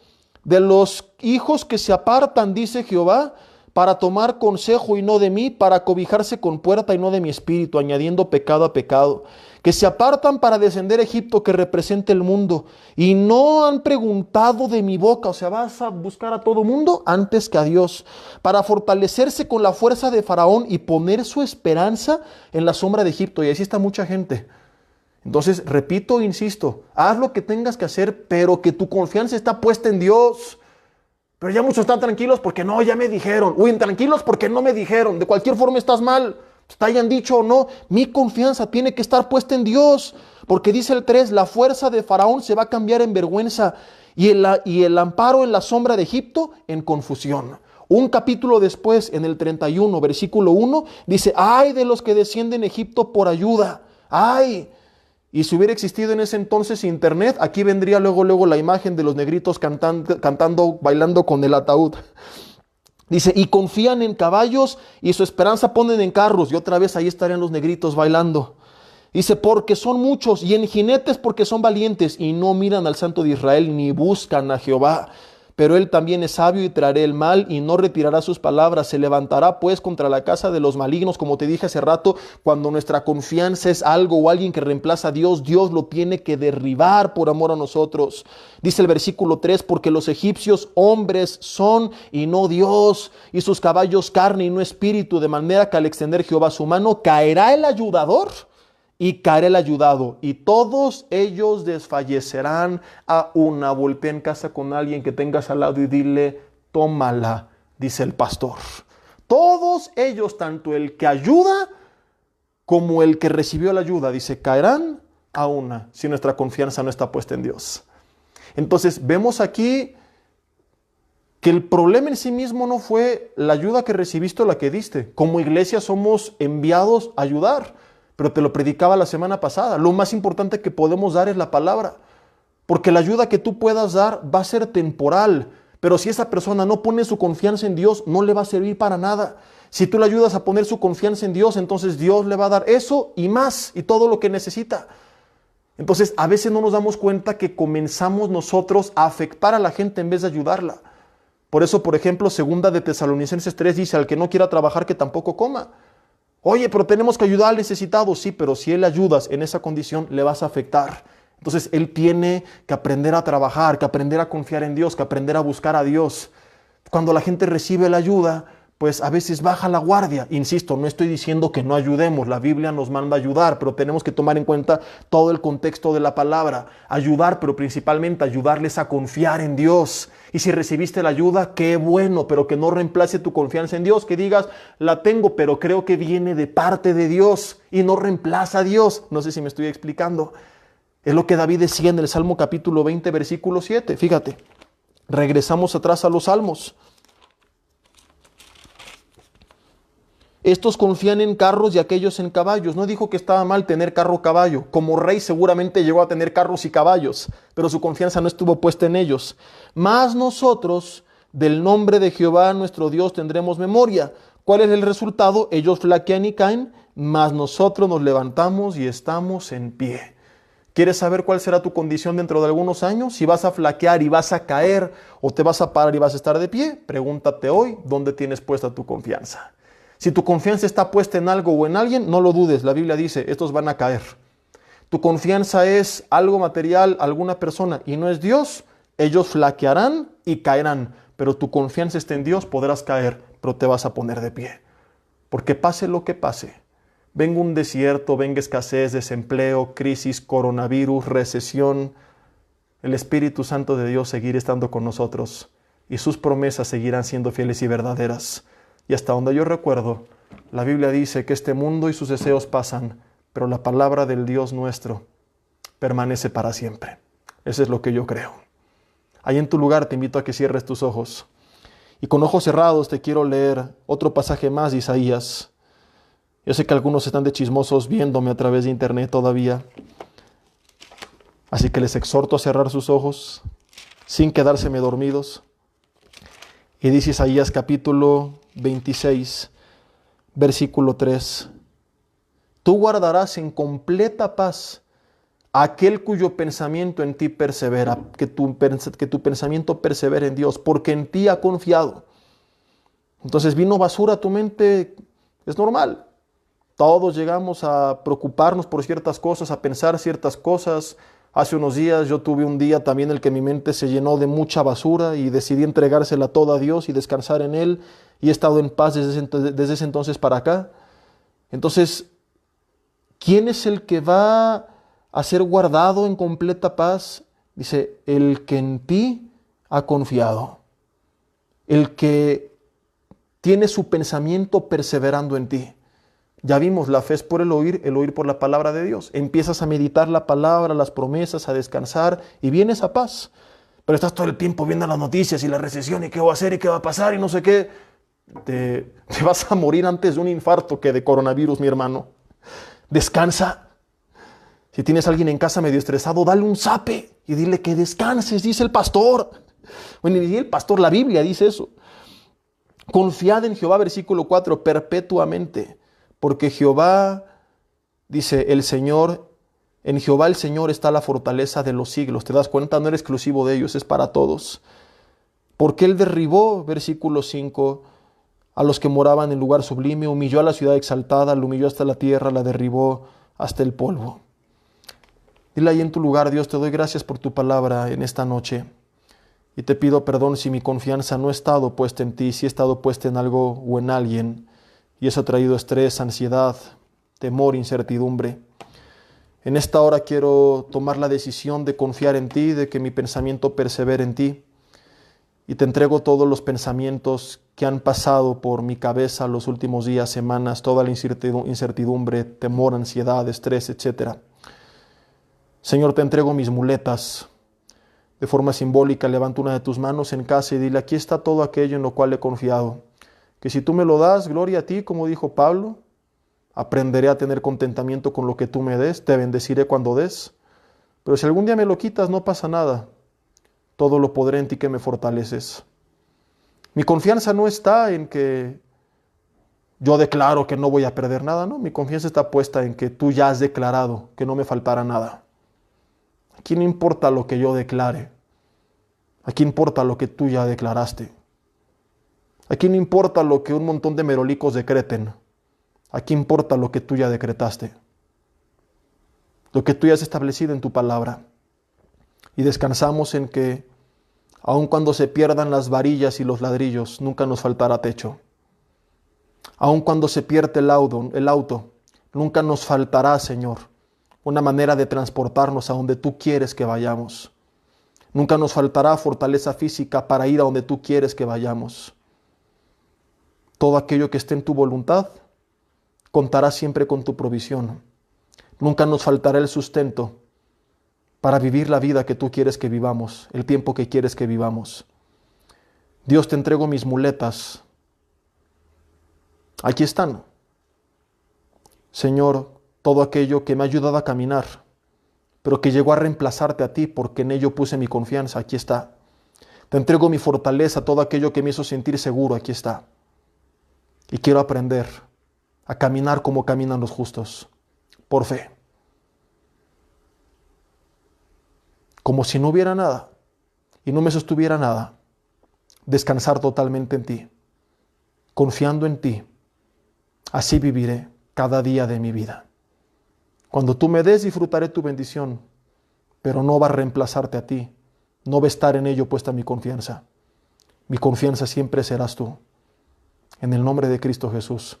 De los hijos que se apartan, dice Jehová, para tomar consejo y no de mí, para cobijarse con puerta y no de mi espíritu, añadiendo pecado a pecado. Que se apartan para descender a Egipto, que represente el mundo, y no han preguntado de mi boca. O sea, vas a buscar a todo mundo antes que a Dios, para fortalecerse con la fuerza de Faraón y poner su esperanza en la sombra de Egipto. Y así está mucha gente. Entonces, repito e insisto, haz lo que tengas que hacer, pero que tu confianza está puesta en Dios. Pero ya muchos están tranquilos porque no, ya me dijeron. Uy, tranquilos porque no me dijeron. De cualquier forma estás mal, te hayan dicho o no. Mi confianza tiene que estar puesta en Dios. Porque dice el 3, la fuerza de Faraón se va a cambiar en vergüenza y el amparo en la sombra de Egipto en confusión. Un capítulo después, en el 31, versículo 1, dice, ay de los que descienden a Egipto por ayuda. Ay. Y si hubiera existido en ese entonces internet, aquí vendría luego la imagen de los negritos cantando, bailando con el ataúd. Dice, y confían en caballos y su esperanza ponen en carros. Y otra vez ahí estarían los negritos bailando. Dice, porque son muchos, y en jinetes porque son valientes, y no miran al Santo de Israel, ni buscan a Jehová. Pero él también es sabio y traerá el mal y no retirará sus palabras. Se levantará pues contra la casa de los malignos, como te dije hace rato, cuando nuestra confianza es algo o alguien que reemplaza a Dios, Dios lo tiene que derribar por amor a nosotros. Dice el versículo 3, porque los egipcios hombres son y no Dios, y sus caballos carne y no espíritu, de manera que al extender Jehová su mano, caerá el ayudador y caerá el ayudado, y todos ellos desfallecerán a una. Voltea en casa con alguien que tengas al lado y dile, tómala, dice el pastor. Todos ellos, tanto el que ayuda como el que recibió la ayuda, dice, caerán a una, si nuestra confianza no está puesta en Dios. Entonces vemos aquí que el problema en sí mismo no fue la ayuda que recibiste o la que diste. Como iglesia somos enviados a ayudar, pero te lo predicaba la semana pasada. Lo más importante que podemos dar es la palabra, porque la ayuda que tú puedas dar va a ser temporal, pero si esa persona no pone su confianza en Dios, no le va a servir para nada. Si tú le ayudas a poner su confianza en Dios, entonces Dios le va a dar eso y más, y todo lo que necesita. Entonces, a veces no nos damos cuenta que comenzamos nosotros a afectar a la gente en vez de ayudarla. Por eso, por ejemplo, segunda de Tesalonicenses 3 dice, al que no quiera trabajar, que tampoco coma. Oye, pero tenemos que ayudar al necesitado. Sí, pero si él le ayudas en esa condición, le vas a afectar. Entonces, él tiene que aprender a trabajar, que aprender a confiar en Dios, que aprender a buscar a Dios. Cuando la gente recibe la ayuda, pues a veces baja la guardia. Insisto, no estoy diciendo que no ayudemos. La Biblia nos manda a ayudar, pero tenemos que tomar en cuenta todo el contexto de la palabra. Ayudar, pero principalmente ayudarles a confiar en Dios. Y si recibiste la ayuda, qué bueno, pero que no reemplace tu confianza en Dios. Que digas, la tengo, pero creo que viene de parte de Dios y no reemplaza a Dios. No sé si me estoy explicando. Es lo que David decía en el Salmo capítulo 20, versículo 7. Fíjate, regresamos atrás a los Salmos. Estos confían en carros y aquellos en caballos. No dijo que estaba mal tener carro o caballo. Como rey seguramente llegó a tener carros y caballos, pero su confianza no estuvo puesta en ellos. Mas nosotros, del nombre de Jehová nuestro Dios, tendremos memoria. ¿Cuál es el resultado? Ellos flaquean y caen, mas nosotros nos levantamos y estamos en pie. ¿Quieres saber cuál será tu condición dentro de algunos años? Si vas a flaquear y vas a caer, o te vas a parar y vas a estar de pie, pregúntate hoy dónde tienes puesta tu confianza. Si tu confianza está puesta en algo o en alguien, no lo dudes. La Biblia dice, estos van a caer. Tu confianza es algo material, alguna persona, y no es Dios, ellos flaquearán y caerán. Pero tu confianza está en Dios, podrás caer, pero te vas a poner de pie. Porque pase lo que pase, venga un desierto, venga escasez, desempleo, crisis, coronavirus, recesión, el Espíritu Santo de Dios seguirá estando con nosotros y sus promesas seguirán siendo fieles y verdaderas. Y hasta donde yo recuerdo, la Biblia dice que este mundo y sus deseos pasan, pero la palabra del Dios nuestro permanece para siempre. Eso es lo que yo creo. Ahí en tu lugar te invito a que cierres tus ojos. Y con ojos cerrados te quiero leer otro pasaje más de Isaías. Yo sé que algunos están de chismosos viéndome a través de internet todavía. Así que les exhorto a cerrar sus ojos sin quedárseme dormidos. Y dice Isaías capítulo 26, versículo 3. Tú guardarás en completa paz a aquel cuyo pensamiento en ti persevera, que tu pensamiento persevere en Dios, porque en ti ha confiado. Entonces vino basura a tu mente, es normal. Todos llegamos a preocuparnos por ciertas cosas, a pensar ciertas cosas. Hace unos días yo tuve un día también en el que mi mente se llenó de mucha basura y decidí entregársela toda a Dios y descansar en Él. Y he estado en paz desde ese entonces para acá. Entonces, ¿quién es el que va a ser guardado en completa paz? Dice, el que en ti ha confiado. El que tiene su pensamiento perseverando en ti. Ya vimos, la fe es por el oír por la palabra de Dios. Empiezas a meditar la palabra, las promesas, a descansar y vienes a paz. Pero estás todo el tiempo viendo las noticias y la recesión y qué va a hacer y qué va a pasar y no sé qué. Te vas a morir antes de un infarto que de coronavirus, mi hermano. Descansa. Si tienes a alguien en casa medio estresado, dale un zape y dile que descanses, dice el pastor. Bueno, y el pastor, la Biblia dice eso. Confiad en Jehová, versículo 4, perpetuamente. Porque Jehová, dice el Señor, en Jehová el Señor está la fortaleza de los siglos. ¿Te das cuenta? No era exclusivo de ellos, es para todos. Porque Él derribó, versículo 5, a los que moraban en lugar sublime, humilló a la ciudad exaltada, la humilló hasta la tierra, la derribó hasta el polvo. Dile ahí en tu lugar: Dios, te doy gracias por tu palabra en esta noche. Y te pido perdón si mi confianza no ha estado puesta en ti, si he estado puesta en algo o en alguien, y eso ha traído estrés, ansiedad, temor, incertidumbre. En esta hora quiero tomar la decisión de confiar en ti, de que mi pensamiento persevere en ti. Y te entrego todos los pensamientos que han pasado por mi cabeza los últimos días, semanas, toda la incertidumbre, temor, ansiedad, estrés, etc. Señor, te entrego mis muletas. De forma simbólica, levanta una de tus manos en casa y dile: aquí está todo aquello en lo cual he confiado. Que si tú me lo das, gloria a ti, como dijo Pablo. Aprenderé a tener contentamiento con lo que tú me des, te bendeciré cuando des. Pero si algún día me lo quitas, no pasa nada. Todo lo podré en ti que me fortaleces. Mi confianza no está en que yo declaro que no voy a perder nada, no. Mi confianza está puesta en que tú ya has declarado que no me faltará nada. Aquí no importa lo que yo declare. Aquí importa lo que tú ya declaraste. Aquí no importa lo que un montón de merolicos decreten. Aquí importa lo que tú ya decretaste. Lo que tú ya has establecido en tu palabra. Y descansamos en que, aun cuando se pierdan las varillas y los ladrillos, nunca nos faltará techo. Aun cuando se pierde el auto, nunca nos faltará, Señor, una manera de transportarnos a donde tú quieres que vayamos. Nunca nos faltará fortaleza física para ir a donde tú quieres que vayamos. Todo aquello que esté en tu voluntad contará siempre con tu provisión. Nunca nos faltará el sustento para vivir la vida que tú quieres que vivamos, el tiempo que quieres que vivamos. Dios, te entrego mis muletas. Aquí están. Señor, todo aquello que me ha ayudado a caminar, pero que llegó a reemplazarte a ti porque en ello puse mi confianza, aquí está. Te entrego mi fortaleza, todo aquello que me hizo sentir seguro, aquí está. Y quiero aprender a caminar como caminan los justos, por fe. Como si no hubiera nada y no me sostuviera nada. Descansar totalmente en ti, confiando en ti. Así viviré cada día de mi vida. Cuando tú me des, disfrutaré tu bendición, pero no va a reemplazarte a ti. No va a estar en ello puesta mi confianza. Mi confianza siempre serás tú. En el nombre de Cristo Jesús.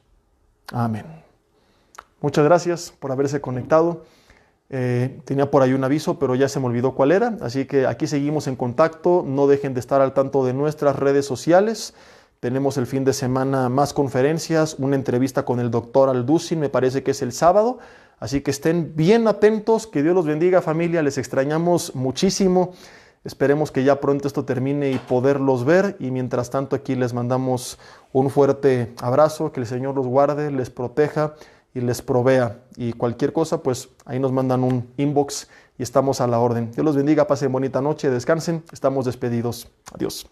Amén. Muchas gracias por haberse conectado. Tenía por ahí un aviso, pero ya se me olvidó cuál era. Así que aquí seguimos en contacto. No dejen de estar al tanto de nuestras redes sociales. Tenemos el fin de semana más conferencias, una entrevista con el doctor Alducin, me parece que es el sábado. Así que estén bien atentos. Que Dios los bendiga, familia. Les extrañamos muchísimo. Esperemos que ya pronto esto termine y poderlos ver. Y mientras tanto, aquí les mandamos un fuerte abrazo. Que el Señor los guarde, les proteja y les provea. Y cualquier cosa, pues ahí nos mandan un inbox y estamos a la orden. Dios los bendiga, pasen bonita noche, descansen. Estamos despedidos. Adiós.